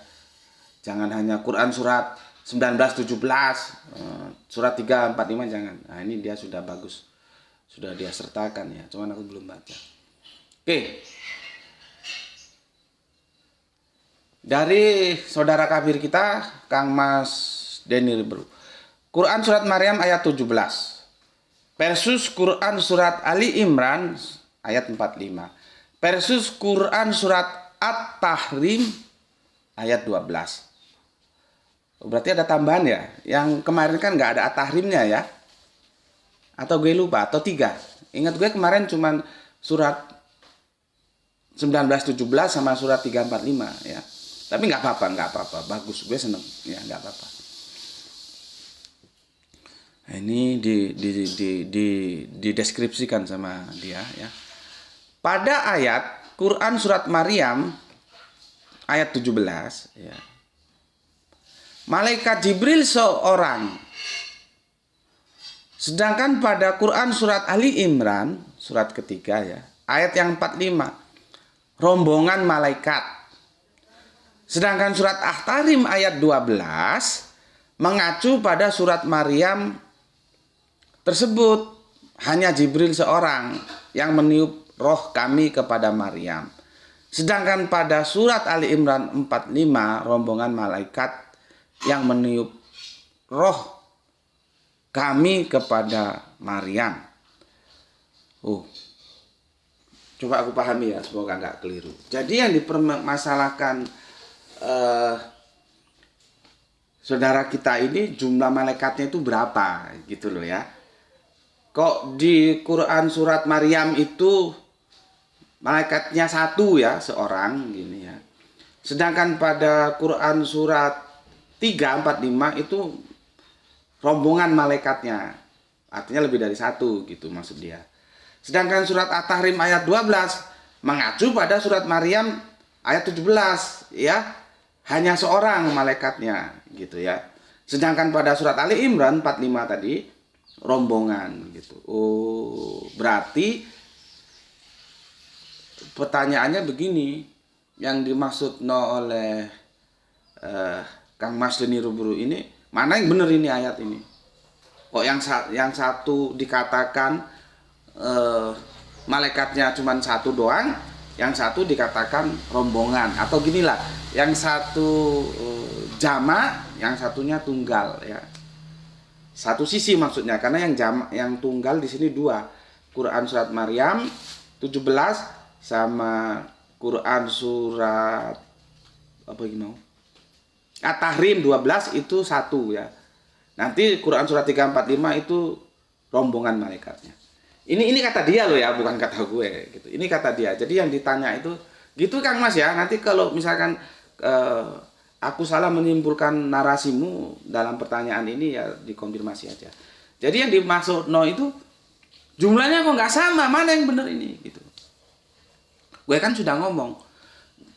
Jangan hanya Quran surat 19-17, surat 3-4-5 jangan. Nah, ini dia sudah bagus. Sudah dia sertakan ya, cuman aku belum baca. Oke. Dari saudara kafir kita, Kang Mas Denny Riberu. Quran surat Maryam ayat 17. Versus Quran surat Ali Imran ayat 45. Versus Quran surat At-Tahrim ayat 12. Berarti ada tambahan ya. Yang kemarin kan nggak ada At-Tahrimnya ya. Atau gue lupa, atau 3. Ingat gue kemarin cuman surat 19-17 sama surat 3-4-5 ya. Tapi nggak apa-apa, bagus, gue seneng ya, nggak apa-apa. Nah, ini dideskripsikan sama dia ya. Pada ayat Quran surat Maryam ayat 17 ya. Malaikat Jibril seorang. Sedangkan pada Quran surat Ali Imran, surat ketiga ya, ayat yang 45, rombongan malaikat. Sedangkan surat At-Tahrim ayat 12 mengacu pada surat Maryam tersebut, hanya Jibril seorang yang meniup roh kami kepada Maryam. Sedangkan pada surat Ali Imran 45, rombongan malaikat yang meniup roh kami kepada Maryam. Oh, coba aku pahami ya, semoga nggak keliru. Jadi yang dipermasalahkan saudara kita ini jumlah malaikatnya itu berapa gitu loh ya. Kok di Quran surat Maryam itu malaikatnya satu ya, seorang gini ya. Sedangkan pada Quran surat 3, 4, 5 itu rombongan malaikatnya. Artinya lebih dari satu gitu maksud dia. Sedangkan surat At-Tahrim ayat 12 mengacu pada surat Maryam ayat 17 ya. Hanya seorang malaikatnya gitu ya. Sedangkan pada surat Ali Imran 45 tadi rombongan gitu. Oh, berarti pertanyaannya begini, yang dimaksud oleh Kang Mas Deni Ruburu ini, mana yang benar ini ayat ini? Kok yang satu dikatakan malaikatnya cuma satu doang, yang satu dikatakan rombongan, atau ginilah, yang satu jama, yang satunya tunggal ya. Satu sisi maksudnya, karena yang tunggal di sini dua, Quran surat Maryam 17 sama Quran surat apa gimana? At-Tahrim 12 itu satu ya. Nanti Quran surat 345 itu rombongan malaikatnya. Ini kata dia loh ya, bukan kata gue gitu. Ini kata dia. Jadi yang ditanya itu gitu Kang Mas ya. Nanti kalau misalkan aku salah menyimpulkan narasimu dalam pertanyaan ini ya dikonfirmasi aja. Jadi yang dimaksud itu jumlahnya kok nggak sama, mana yang benar ini gitu. Gue kan sudah ngomong,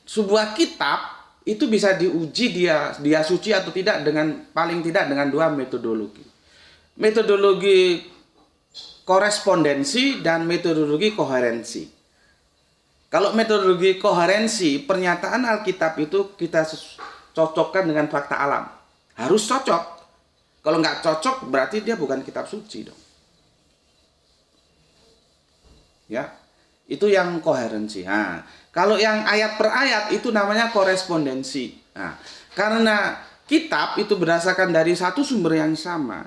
sebuah kitab itu bisa diuji dia suci atau tidak dengan paling tidak dengan dua metodologi. Metodologi korespondensi dan metodologi koherensi. Kalau metodologi koherensi, pernyataan Alkitab itu kita cocokkan dengan fakta alam. Harus cocok. Kalau nggak cocok berarti dia bukan kitab suci dong. Ya. Itu yang koherensi. Nah, kalau yang ayat per ayat itu namanya korespondensi. Nah, karena kitab itu berdasarkan dari satu sumber yang sama,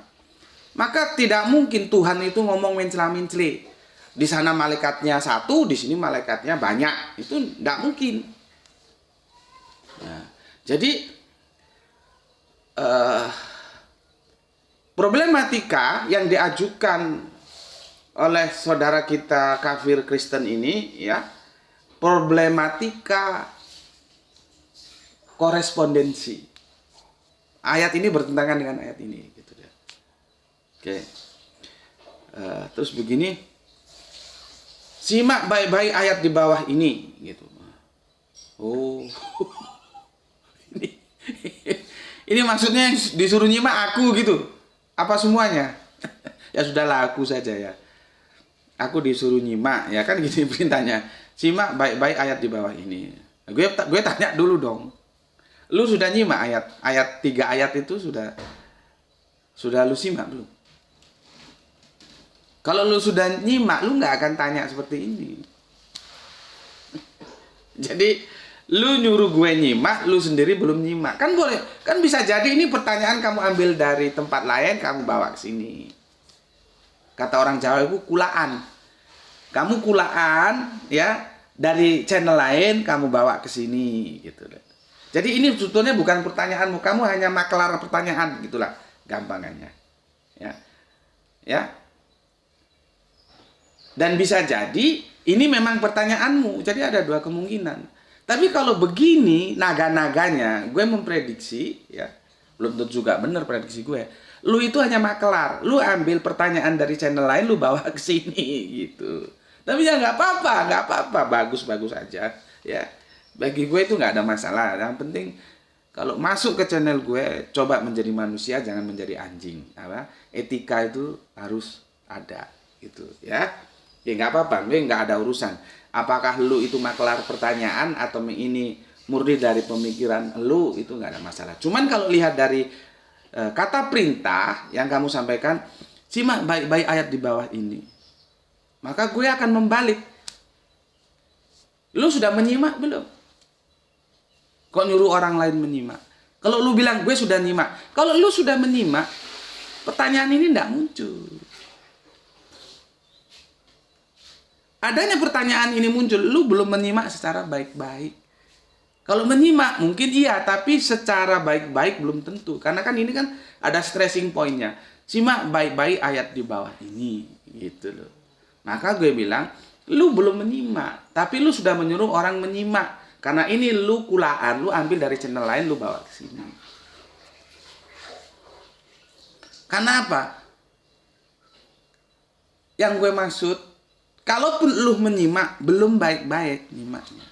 maka tidak mungkin Tuhan itu ngomong mencela-mencela. Di sana malaikatnya satu, di sini malaikatnya banyak. Itu tidak mungkin. Nah, jadi problematika yang diajukan oleh saudara kita kafir Kristen ini ya, problematika korespondensi. Ayat ini bertentangan dengan ayat ini gitu ya. Oke. Terus begini, simak baik-baik ayat di bawah ini gitu. Oh. Ini maksudnya disuruh nyimak aku gitu. Apa semuanya? Ya sudahlah, aku saja ya. Aku disuruh nyimak, ya kan gini perintahnya. Simak baik-baik ayat di bawah ini. Gue tanya dulu dong. Lu sudah nyimak ayat 3 ayat itu sudah lu simak belum? Kalau lu sudah nyimak, lu nggak akan tanya seperti ini. Jadi lu nyuruh gue nyimak, lu sendiri belum nyimak. Kan boleh, kan bisa jadi ini pertanyaan kamu ambil dari tempat lain, kamu bawa ke sini. Kata orang Jawa itu kulaan. Kamu kulaan ya dari channel lain kamu bawa ke sini gitu. Jadi ini sebetulnya bukan pertanyaanmu, kamu hanya maklar pertanyaan gitulah gampangannya. Ya. Ya. Dan bisa jadi ini memang pertanyaanmu. Jadi ada dua kemungkinan. Tapi kalau begini naga-naganya, gue memprediksi ya, belum tentu juga benar prediksi gue. Lu itu hanya maklar, lu ambil pertanyaan dari channel lain, lu bawa ke sini gitu. Tapi ya nggak apa-apa, bagus-bagus aja ya. Bagi gue itu nggak ada masalah. Yang penting kalau masuk ke channel gue, coba menjadi manusia, jangan menjadi anjing. Apa? Etika itu harus ada gitu ya. Ya nggak apa-apa, gue nggak ada urusan. Apakah lu itu maklar pertanyaan atau ini murni dari pemikiran lu, itu nggak ada masalah. Cuman kalau lihat dari kata perintah yang kamu sampaikan, simak baik-baik ayat di bawah ini, maka gue akan membalik. Lu sudah menyimak belum? Kok nyuruh orang lain menyimak? Kalau lu bilang gue sudah nyimak, kalau lu sudah menyimak, pertanyaan ini tidak muncul. Adanya pertanyaan ini muncul, lu belum menyimak secara baik-baik. Kalau menyimak mungkin iya, tapi secara baik-baik belum tentu. Karena kan ini kan ada stressing pointnya. Simak baik-baik ayat di bawah ini, gitu loh. Maka gue bilang, lu belum menyimak, tapi lu sudah menyuruh orang menyimak. Karena ini lu kulaan, lu ambil dari channel lain, lu bawa ke sini. Karena apa? Yang gue maksud, kalaupun lu menyimak, belum baik-baik nyimaknya.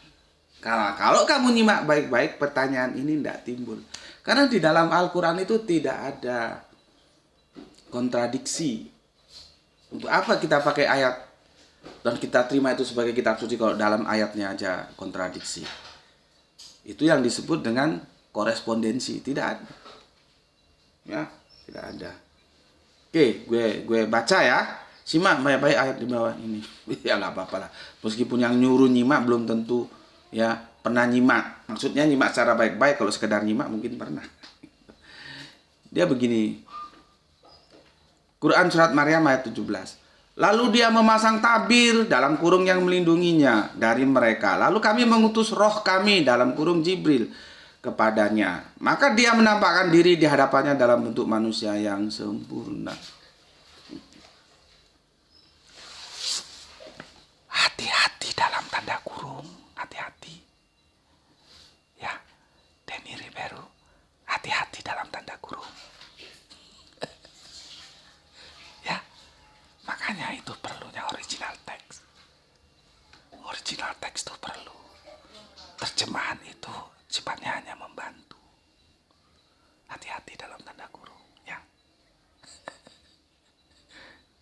Kalau kamu nyimak baik-baik, pertanyaan ini tidak timbul. Karena di dalam Al-Quran itu tidak ada kontradiksi. Untuk apa kita pakai ayat dan kita terima itu sebagai kitab suci kalau dalam ayatnya aja kontradiksi? Itu yang disebut dengan korespondensi. Tidak ada. Ya, tidak ada. Oke, gue baca ya. Simak baik-baik ayat di bawah ini. Ya nggak apa-apa lah. Meskipun yang nyuruh nyimak belum tentu ya pernah nyimak. Maksudnya nyimak secara baik-baik. Kalau sekedar nyimak mungkin pernah. Dia begini. Quran surat Maryam ayat 17. Lalu dia memasang tabir dalam kurung yang melindunginya dari mereka. Lalu kami mengutus roh kami dalam kurung Jibril kepadanya. Maka dia menampakkan diri di hadapannya dalam bentuk manusia yang sempurna. Hati-hati dalam tanda kurung, hati-hati. Ya, Denny Ribeiro, hati-hati dalam tanda kurung. Ya, makanya itu perlunya original text. Original text itu perlu. Terjemahan itu sifatnya hanya membantu. Hati-hati dalam tanda kurung, ya.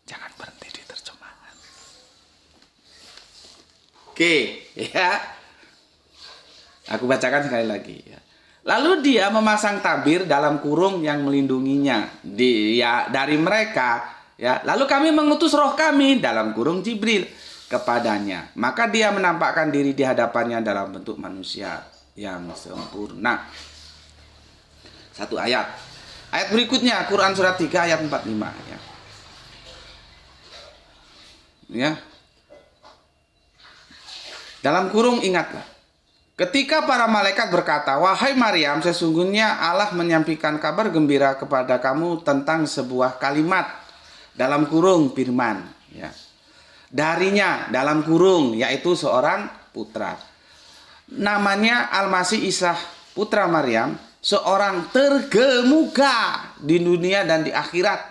Jangan berhenti di terjemahan. Oke, ya. Aku bacakan sekali lagi ya. Lalu dia memasang tabir dalam kurung yang melindunginya dari mereka ya. Lalu kami mengutus roh kami dalam kurung Jibril kepadanya. Maka dia menampakkan diri di hadapannya dalam bentuk manusia yang sempurna. Satu ayat. Ayat berikutnya Quran surat 3 ayat 45 ya. Ya. Dalam kurung ingatlah, ketika para malaikat berkata, wahai Maryam, sesungguhnya Allah menyampaikan kabar gembira kepada kamu tentang sebuah kalimat dalam kurung firman, ya. Darinya dalam kurung, yaitu seorang putra. Namanya Al-Masih Isa putra Maryam, seorang terkemuka di dunia dan di akhirat,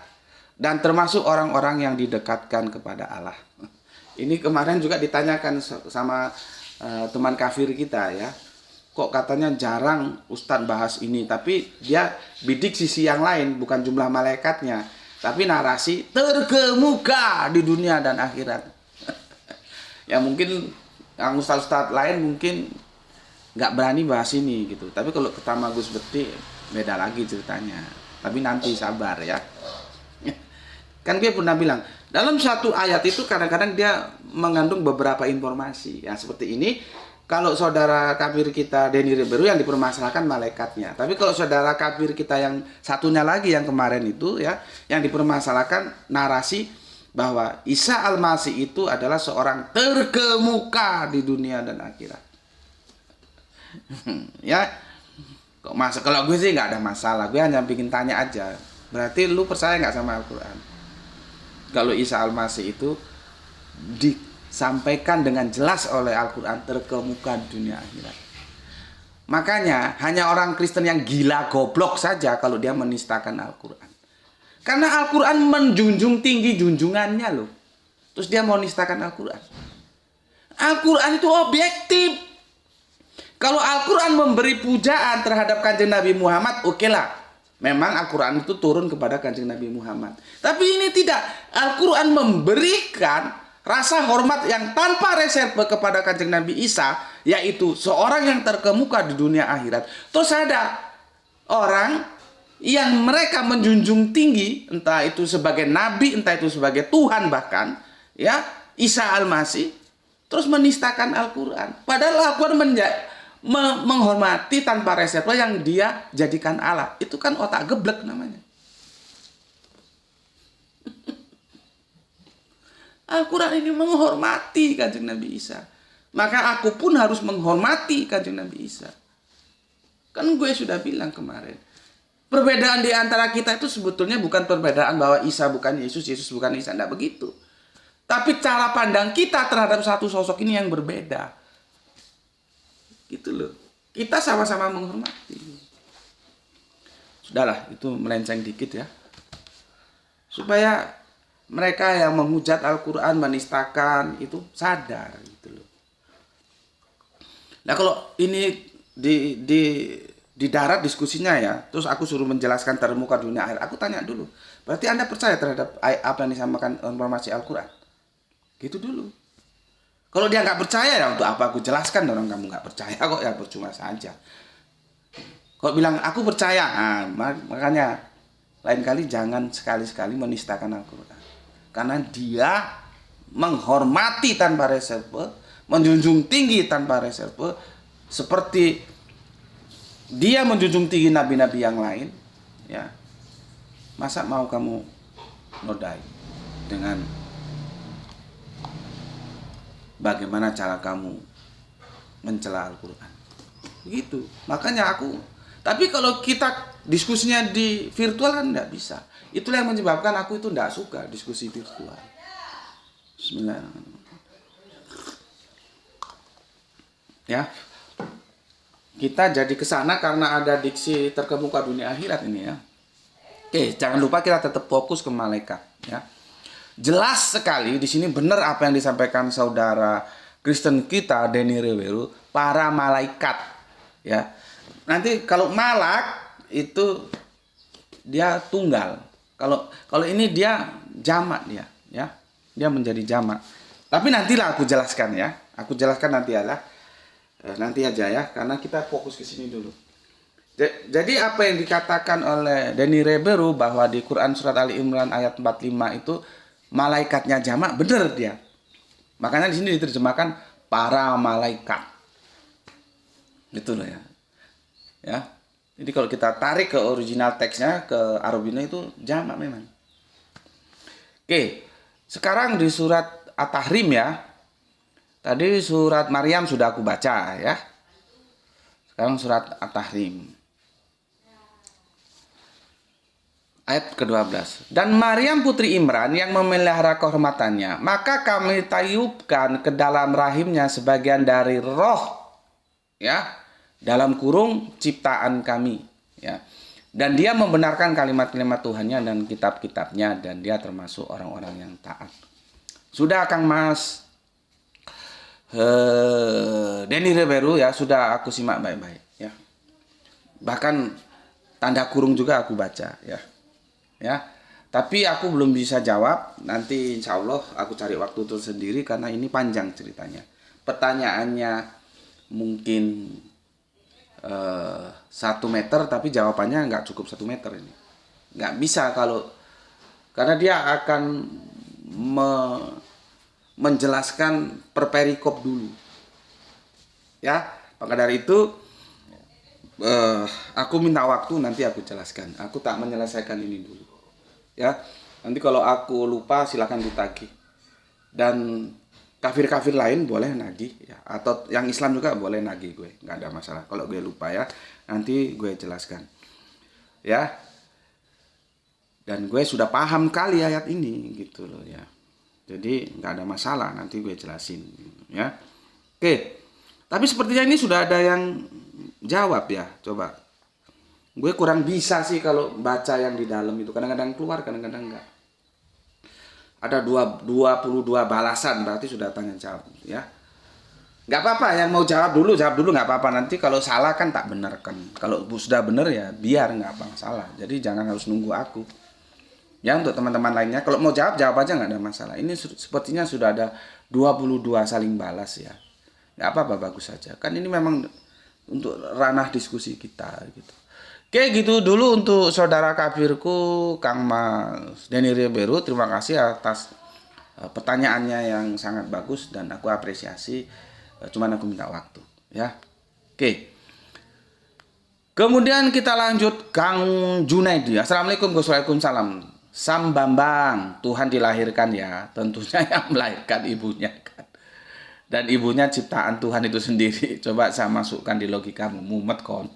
dan termasuk orang-orang yang didekatkan kepada Allah. Ini kemarin juga ditanyakan sama teman kafir kita ya. Kok katanya jarang Ustadz bahas ini. Tapi dia bidik sisi yang lain. Bukan jumlah malaikatnya. Tapi narasi terkemuka di dunia dan akhirat. Ya mungkin yang Ustadz-Ustadz lain mungkin nggak berani bahas ini gitu. Tapi kalau ketama Gus Bekti beda lagi ceritanya. Tapi nanti sabar ya. Kan dia pernah bilang, dalam satu ayat itu kadang-kadang dia mengandung beberapa informasi. Yang seperti ini, kalau saudara kafir kita Denny Ribeiro yang dipermasalahkan malaikatnya. Tapi kalau saudara kafir kita yang satunya lagi yang kemarin itu ya, yang dipermasalahkan narasi bahwa Isa Al-Masih itu adalah seorang terkemuka di dunia dan akhirat. Ya, kalau gue sih nggak ada masalah. Gue hanya bikin tanya aja. Berarti lu percaya nggak sama Al-Quran? Kalau Isa Al-Masih itu disampaikan dengan jelas oleh Al-Quran terkemuka di dunia akhirat. Makanya hanya orang Kristen yang gila goblok saja kalau dia menistakan Al-Quran. Karena Al-Quran menjunjung tinggi junjungannya loh. Terus dia mau nistakan Al-Quran. Al-Quran itu objektif. Kalau Al-Quran memberi pujaan terhadap Kanjeng Nabi Muhammad, oke lah. Memang Al-Quran itu turun kepada Kanjeng Nabi Muhammad. Tapi ini tidak. Al-Quran memberikan rasa hormat yang tanpa reserve kepada Kanjeng Nabi Isa, yaitu seorang yang terkemuka di dunia akhirat. Terus ada orang yang mereka menjunjung tinggi, entah itu sebagai Nabi, entah itu sebagai Tuhan bahkan, ya, Isa Al-Masih, terus menistakan Al-Quran. Padahal Al-Quran menghormati tanpa reserve yang dia jadikan Allah. Itu kan otak geblek namanya. Al-Quran ini menghormati Kanjeng Nabi Isa. Maka aku pun harus menghormati Kanjeng Nabi Isa. Kan gue sudah bilang kemarin. Perbedaan di antara kita itu sebetulnya bukan perbedaan bahwa Isa bukan Yesus, Yesus bukan Isa. Tidak begitu. Tapi cara pandang kita terhadap satu sosok ini yang berbeda. Gitu loh. Kita sama-sama menghormati. Sudahlah, itu melenceng dikit ya. Supaya mereka yang menghujat Al-Quran, menistakan, itu sadar gitu loh. Nah kalau ini di darat diskusinya ya, terus aku suruh menjelaskan termuka dunia akhir, aku tanya dulu, berarti Anda percaya terhadap apa yang disampaikan informasi Al-Quran? Gitu dulu. Kalau dia nggak percaya ya untuk apa aku jelaskan, orang kamu nggak percaya kok ya percuma saja. Kalau bilang aku percaya, makanya lain kali jangan sekali-sekali menistakan Al-Quran. Karena dia menghormati tanpa reserve, menjunjung tinggi tanpa reserve, seperti dia menjunjung tinggi nabi-nabi yang lain, ya. Masa mau kamu nodai dengan bagaimana cara kamu mencela Al-Quran? Begitu. Makanya tapi kalau kita diskusinya di virtual kan nggak bisa. Itulah yang menyebabkan aku itu nggak suka diskusi virtual. Bismillahirrahmanirrahim. Ya, kita jadi kesana karena ada diksi terkemuka dunia akhirat ini ya. Oke, jangan lupa kita tetap fokus ke malaikat ya. Jelas sekali di sini benar apa yang disampaikan saudara Kristen kita Denny Reberu, para malaikat ya. Nanti kalau malak itu dia tunggal. Kalau ini dia jamak dia ya. Dia menjadi jamak. Tapi nantilah aku jelaskan ya. Aku jelaskan nanti aja ya, karena kita fokus ke sini dulu. Jadi apa yang dikatakan oleh Denny Reberu bahwa di Quran surat Ali Imran ayat 45 itu malaikatnya jamak, benar dia. Makanya di sini diterjemahkan para malaikat. Gitu loh ya. Ya. Jadi kalau kita tarik ke original teksnya, ke Arabinya itu jamak memang. Oke. Sekarang di surat At-Tahrim ya. Tadi surat Maryam sudah aku baca ya. Sekarang surat At-Tahrim. Ayat ke-12. Dan Maryam putri Imran yang memelihara kehormatannya, maka kami tiupkan ke dalam rahimnya sebagian dari roh ya, dalam kurung ciptaan kami ya. Dan dia membenarkan kalimat-kalimat Tuhannya dan kitab-kitabnya, dan dia termasuk orang-orang yang taat. Sudah Kang Mas Denny Reberu ya, sudah aku simak baik-baik ya. Bahkan tanda kurung juga aku baca ya. Ya, tapi aku belum bisa jawab. Nanti insya Allah aku cari waktu tersendiri karena ini panjang ceritanya. Pertanyaannya mungkin 1 meter, tapi jawabannya nggak cukup 1 meter ini. Nggak bisa karena dia akan menjelaskan per perikop dulu. Ya, maka dari itu aku minta waktu, nanti aku jelaskan. Aku tak menyelesaikan ini dulu. Ya, nanti kalau aku lupa silakan ditagih. Dan kafir-kafir lain boleh nagih ya, atau yang Islam juga boleh nagih gue, nggak ada masalah. Kalau gue lupa ya, nanti gue jelaskan. Ya. Dan gue sudah paham kali ayat ini gitu loh ya. Jadi nggak ada masalah, nanti gue jelasin ya. Oke. Tapi sepertinya ini sudah ada yang jawab ya. Coba. Gue kurang bisa sih kalau baca yang di dalam itu. Kadang-kadang keluar, kadang-kadang enggak. Ada 22 balasan, berarti sudah tanya jawab ya. Nggak apa-apa, yang mau jawab dulu nggak apa-apa. Nanti kalau salah kan tak benarkan. Kalau sudah benar ya biar, nggak apa masalah. Jadi jangan harus nunggu aku. Ya, untuk teman-teman lainnya, kalau mau jawab aja, nggak ada masalah. Ini sepertinya sudah ada 22 saling balas ya. Nggak apa-apa, bagus saja. Kan ini memang untuk ranah diskusi kita gitu. Oke, gitu dulu untuk saudara kafirku Kang Mas Denny Reberu. Terima kasih atas pertanyaannya yang sangat bagus dan aku apresiasi. Cuman aku minta waktu ya. Oke. Kemudian kita lanjut Kang Junaidi. Assalamualaikum, Waalaikumsalam. Sam Bambang, Tuhan dilahirkan ya, tentunya yang melahirkan ibunya kan. Dan ibunya ciptaan Tuhan itu sendiri. Coba saya masukkan di logikamu, mumet kon.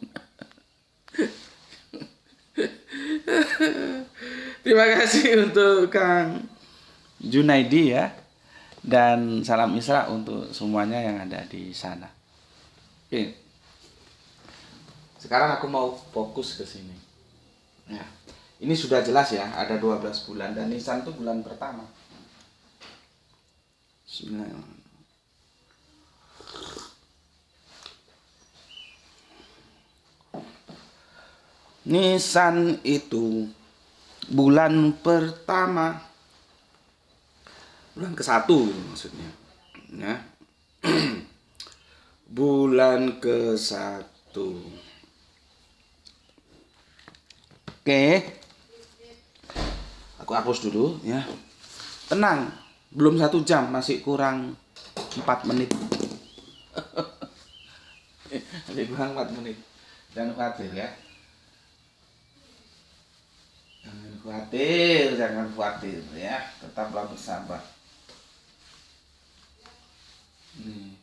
Terima kasih untuk Kang Junaidi ya. Dan salam Isra untuk semuanya yang ada di sana. Oke. Sekarang aku mau fokus ke sini. Ya. Ini sudah jelas ya, ada 12 bulan dan Nisan itu bulan pertama. Bismillahirrahmanirrahim. Nisan itu bulan pertama. Bulan ke-1 maksudnya. Ya. Bulan ke-1. Oke. Aku hapus dulu ya. Tenang, belum 1 jam, masih kurang 4 menit. Masih kurang 4 menit. Jangan khawatir ya. Jangan khawatir ya. Tetaplah bersabar. Nih.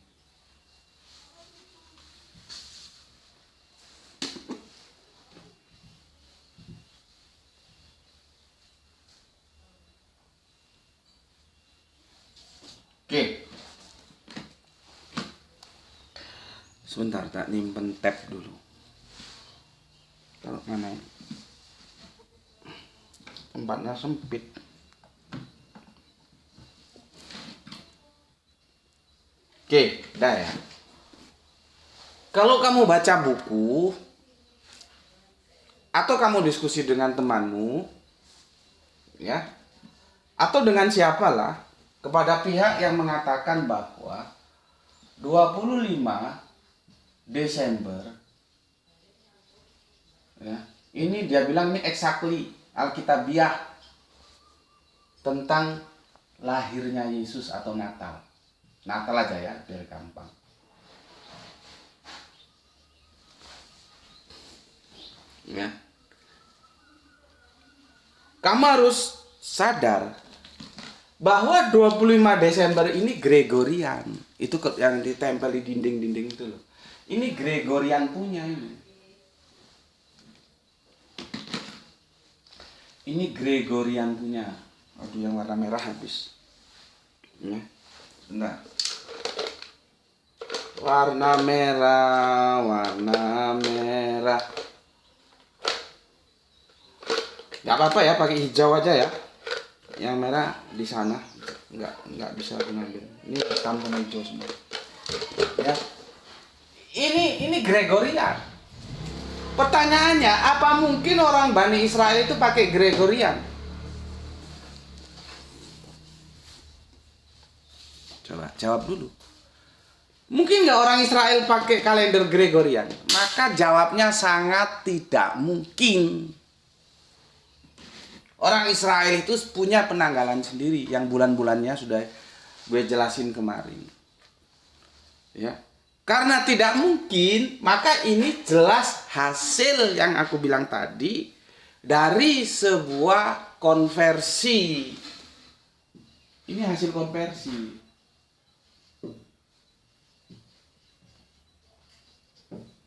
Oke. Sebentar, tak nyimpen tab dulu. Taruh mana ya? Tempatnya sempit. Oke, dah ya. Kalau kamu baca buku atau kamu diskusi dengan temanmu, ya, atau dengan siapalah, kepada pihak yang mengatakan bahwa 25 Desember, ya, ini dia bilang ini exactly Alkitabiah tentang lahirnya Yesus atau Natal. Natal aja ya, biar gampang. Ya. Kamu harus sadar bahwa 25 Desember ini Gregorian. Itu yang ditempel di dinding-dinding itu loh. Ini Gregorian punya ini. Ini Gregorian punya. Aduh, yang warna merah habis. Ya. Nah. Warna merah. Gak apa-apa ya, pakai hijau aja ya. Yang merah di sana, nggak bisa mengambil. Ini hitam sama hijau semua. Ya. Ini Gregorian. Pertanyaannya, apa mungkin orang Bani Israel itu pakai Gregorian? Coba jawab dulu. Mungkin nggak orang Israel pakai kalender Gregorian? Maka jawabnya sangat tidak mungkin. Orang Israel itu punya penanggalan sendiri yang bulan-bulannya sudah gue jelasin kemarin. Ya. Karena tidak mungkin, maka ini jelas hasil yang aku bilang tadi dari sebuah konversi. Ini hasil konversi.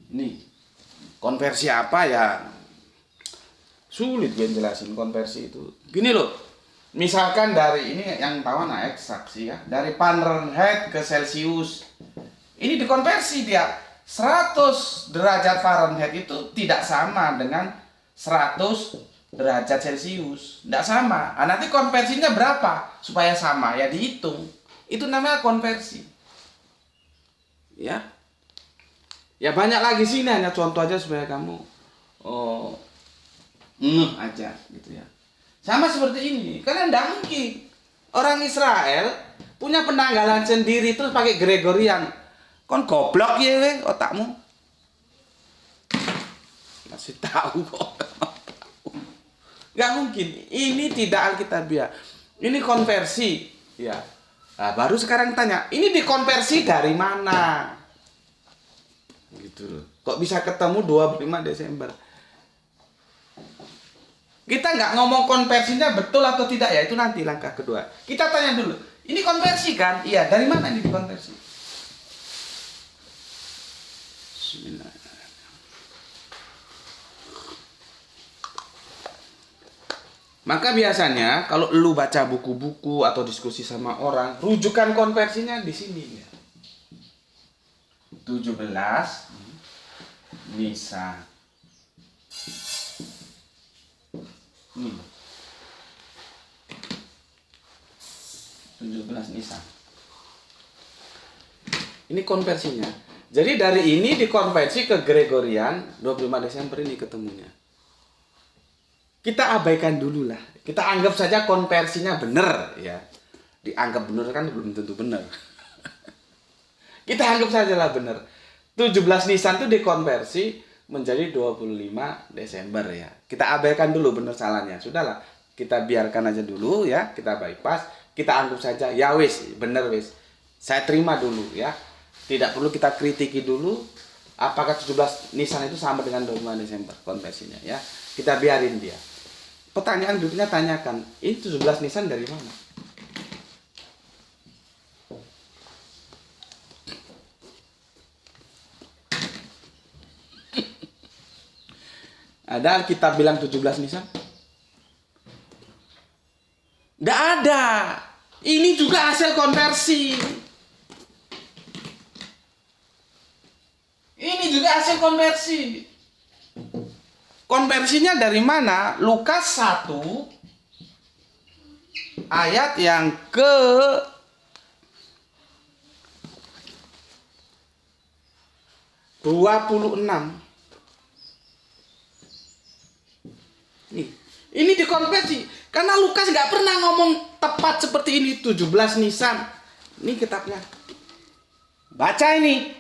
Nih, konversi apa ya? Sulit gue jelasin konversi itu. Gini loh, misalkan dari ini yang tahu anak eksak sih ya, dari Fahrenheit ke Celsius. Ini dikonversi dia. 100 derajat Fahrenheit itu tidak sama dengan 100 derajat Celsius. Tidak sama. Nah, nanti konversinya berapa supaya sama? Ya dihitung. Itu namanya konversi. Ya. Ya banyak lagi sih, ini hanya contoh aja supaya kamu aja gitu ya. Sama seperti ini. Karena tidak mungkin orang Israel punya penanggalan sendiri terus pakai Gregorian. Kon goblok ya we otakmu. Masih tahu kok. Gak mungkin. Ini tidak Alkitabiah. Ini konversi, ya. Nah, baru sekarang tanya, ini dikonversi dari mana? Gitu loh. Kok bisa ketemu 25 Desember? Kita nggak ngomong konversinya betul atau tidak ya, itu nanti langkah kedua. Kita tanya dulu, ini konversi kan? Iya, dari mana ini dikonversi? Bismillah. Maka biasanya kalau lu baca buku-buku atau diskusi sama orang, rujukan konversinya di sini ya. 17 Nisan. Ini 17 Nisan. Ini konversinya. Jadi dari ini dikonversi ke Gregorian 25 Desember ini ketemunya. Kita abaikan dulu lah. Kita anggap saja konversinya benar ya. Dianggap benar kan belum tentu benar. Kita anggap saja lah benar. 17 Nisan itu dikonversi menjadi 25 Desember ya. Kita abaikan dulu benar salahnya. Sudahlah, kita biarkan aja dulu ya. Kita bypass. Kita anggap saja ya wis, benar wis. Saya terima dulu ya. Tidak perlu kita kritiki dulu apakah 17 Nisan itu sama dengan 25 Desember konversinya ya. Kita biarin dia. Pertanyaan berikutnya tanyakan, ini 17 Nisan dari mana? Ada Alkitab bilang 17 Nisan? Nggak ada. Ini juga hasil konversi. Ini juga hasil konversi. Konversinya dari mana? Lukas 1 ayat yang ke 26. Ini dikonversi. Karena Lukas nggak pernah ngomong tepat seperti ini 17 Nisan. Ini kitabnya. Baca ini.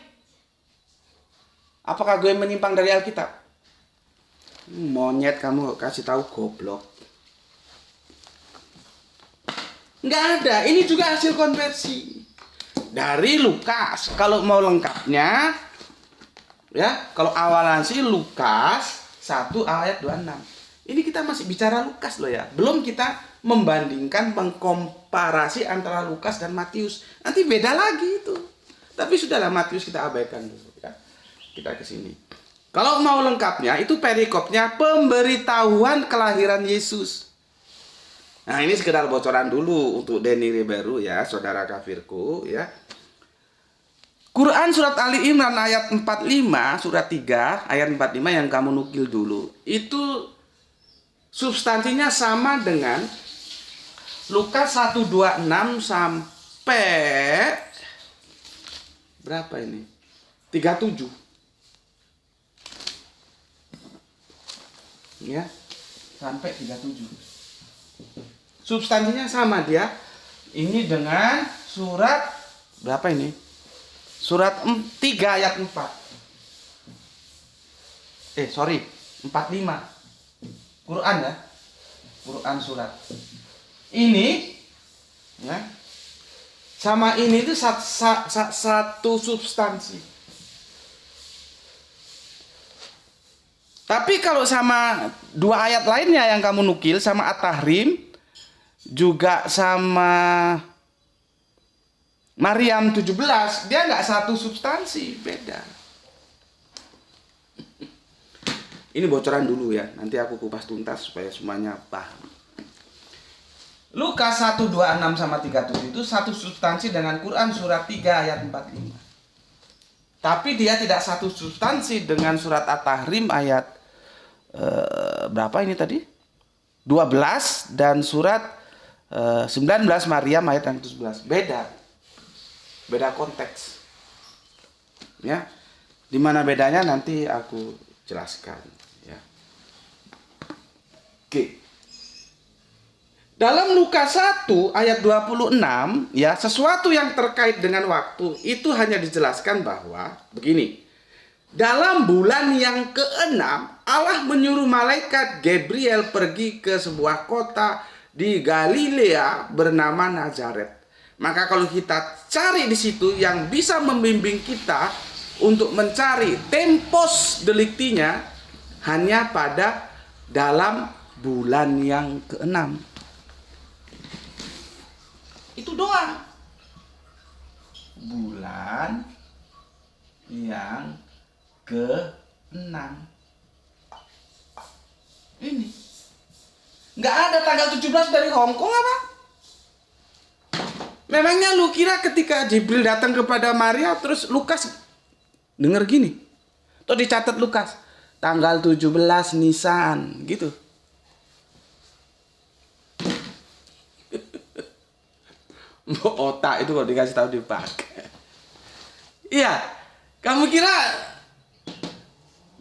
Apakah gue menyimpang dari Alkitab? Monyet kamu kasih tahu goblok. Nggak ada. Ini juga hasil konversi dari Lukas. Kalau mau lengkapnya ya, kalau awalan sih Lukas 1 ayat 26. Ini kita masih bicara Lukas loh ya. Belum kita membandingkan, mengkomparasi antara Lukas dan Matius. Nanti beda lagi itu. Tapi sudahlah, Matius kita abaikan dulu ya. Kita ke sini. Kalau mau lengkapnya, itu perikopnya pemberitahuan kelahiran Yesus. Nah, ini sekedar bocoran dulu untuk Denny Riberu ya, saudara kafirku ya. Quran surat Ali Imran ayat 45, surat 3 ayat 45 yang kamu nukil dulu. Itu substansinya sama dengan Lukas 126 sampai berapa ini? 37. Ya, sampai 37. Substansinya sama dia. Ini dengan surat berapa ini? Surat 3 ayat 4. 45. Quran ya. Quran surat. Ini ya. Sama ini itu satu substansi. Tapi kalau sama 2 ayat lainnya yang kamu nukil, sama At-Tahrim, juga sama Maryam 17, dia nggak satu substansi, beda. Ini bocoran dulu ya, nanti aku kupas tuntas supaya semuanya paham. Lukas 126 sama 37 itu satu substansi dengan Quran surat 3 ayat 45. Tapi dia tidak satu substansi dengan surat At-Tahrim ayat berapa ini tadi? 12 dan surat 19 Maryam ayat yang 17. Beda konteks. Ya. Di mana bedanya nanti aku jelaskan ya. Oke. Dalam Lukas 1 ayat 26 ya, sesuatu yang terkait dengan waktu itu hanya dijelaskan bahwa begini. Dalam bulan yang ke-6, Allah menyuruh malaikat Gabriel pergi ke sebuah kota di Galilea bernama Nazaret. Maka kalau kita cari di situ yang bisa membimbing kita untuk mencari tempus delictinya hanya pada dalam bulan yang ke-6. Itu doang. Bulan yang ke-6. Ini. Nggak ada tanggal 17 dari Hong Kong apa? Memangnya lu kira ketika Jibril datang kepada Maria terus Lukas denger gini? Tuh dicatat Lukas, tanggal 17 Nisan gitu. Otak itu kalau dikasih tahu dipakai. Iya, kamu kira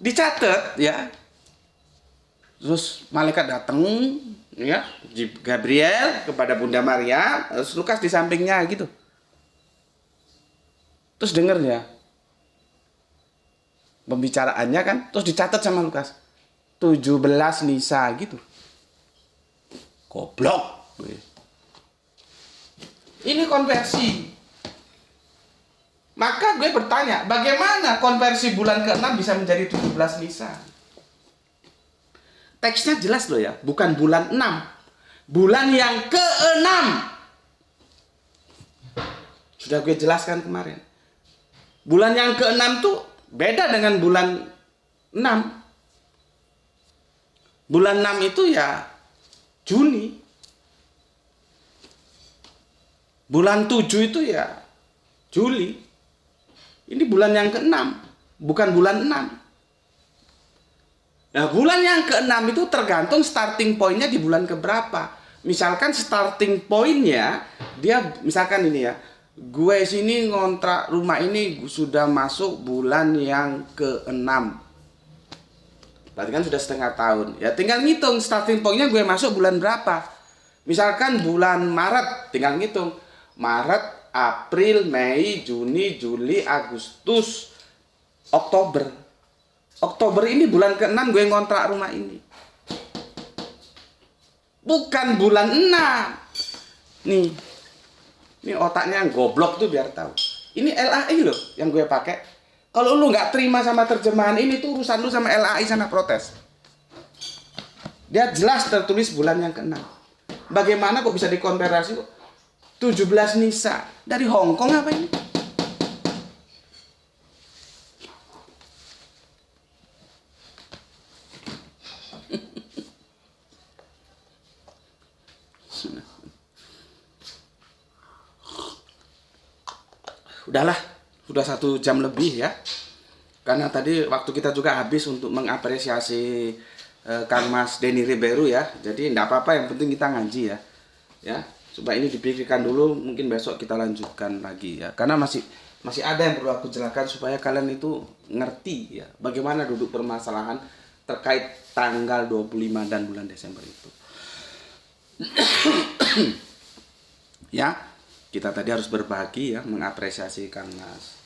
dicatat ya? Terus malaikat datang ya, Gabriel kepada Bunda Maria, terus Lukas di sampingnya gitu. Terus denger ya pembicaraannya kan, terus dicatat sama Lukas 17 Nisa gitu. Goblok. Ini konversi. Maka gue bertanya, bagaimana konversi bulan ke-6 bisa menjadi 17 Nisa? Teksnya jelas loh ya, bukan bulan 6. Bulan yang ke-6. Sudah gue jelaskan kemarin. Bulan yang ke-6 tuh beda dengan bulan 6. Bulan 6 itu ya Juni. Bulan 7 itu ya Juli. Ini bulan yang ke-6, bukan bulan 6. Nah, bulan yang ke-6 itu tergantung starting point-nya di bulan keberapa. Misalkan starting point-nya, dia misalkan ini ya, gue sini ngontrak rumah ini sudah masuk bulan yang ke-6. Berarti kan sudah setengah tahun. Ya tinggal ngitung starting point-nya gue masuk bulan berapa. Misalkan bulan Maret, tinggal ngitung. Maret, April, Mei, Juni, Juli, Agustus, Oktober. Oktober ini bulan ke-6 gue ngontrak rumah ini. Bukan bulan 6. Nih. Ini otaknya yang goblok tuh biar tahu. Ini LAI loh yang gue pakai. Kalau lu nggak terima sama terjemahan ini tuh urusan lu sama LAI sana protes. Dia jelas tertulis bulan yang ke-6. Bagaimana kok bisa dikonversi kok? 17 Nisa. Dari Hong Kong apa ini? Udahlah, sudah 1 jam lebih ya. Karena tadi waktu kita juga habis untuk mengapresiasi Kang Mas Denny Ribeiro ya. Jadi enggak apa-apa, yang penting kita ngaji ya. Ya, coba ini dipikirkan dulu, mungkin besok kita lanjutkan lagi ya. Karena masih ada yang perlu aku jelaskan supaya kalian itu ngerti ya bagaimana duduk permasalahan terkait tanggal 25 dan bulan Desember itu. Ya. Kita tadi harus berbagi ya, mengapresiasi Kang Mas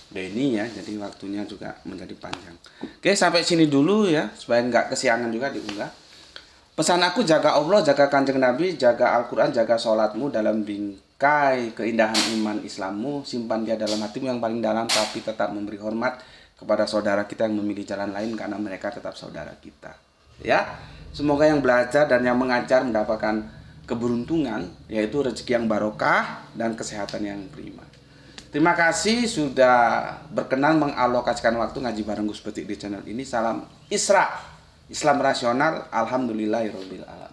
Denny ya, jadi waktunya juga menjadi panjang. Oke, sampai sini dulu ya, supaya nggak kesiangan juga diunggah. Pesan aku, jaga Allah, jaga Kanjeng Nabi, jaga Al-Quran, jaga sholatmu dalam bingkai keindahan iman Islammu, simpan dia dalam hatimu yang paling dalam, tapi tetap memberi hormat kepada saudara kita yang memilih jalan lain karena mereka tetap saudara kita. Ya, semoga yang belajar dan yang mengajar mendapatkan keberuntungan, yaitu rezeki yang barokah dan kesehatan yang prima. Terima kasih sudah berkenan mengalokasikan waktu ngaji bareng Gus Betik di channel ini. Salam Isra, Islam rasional. Alhamdulillahirobbilalamin.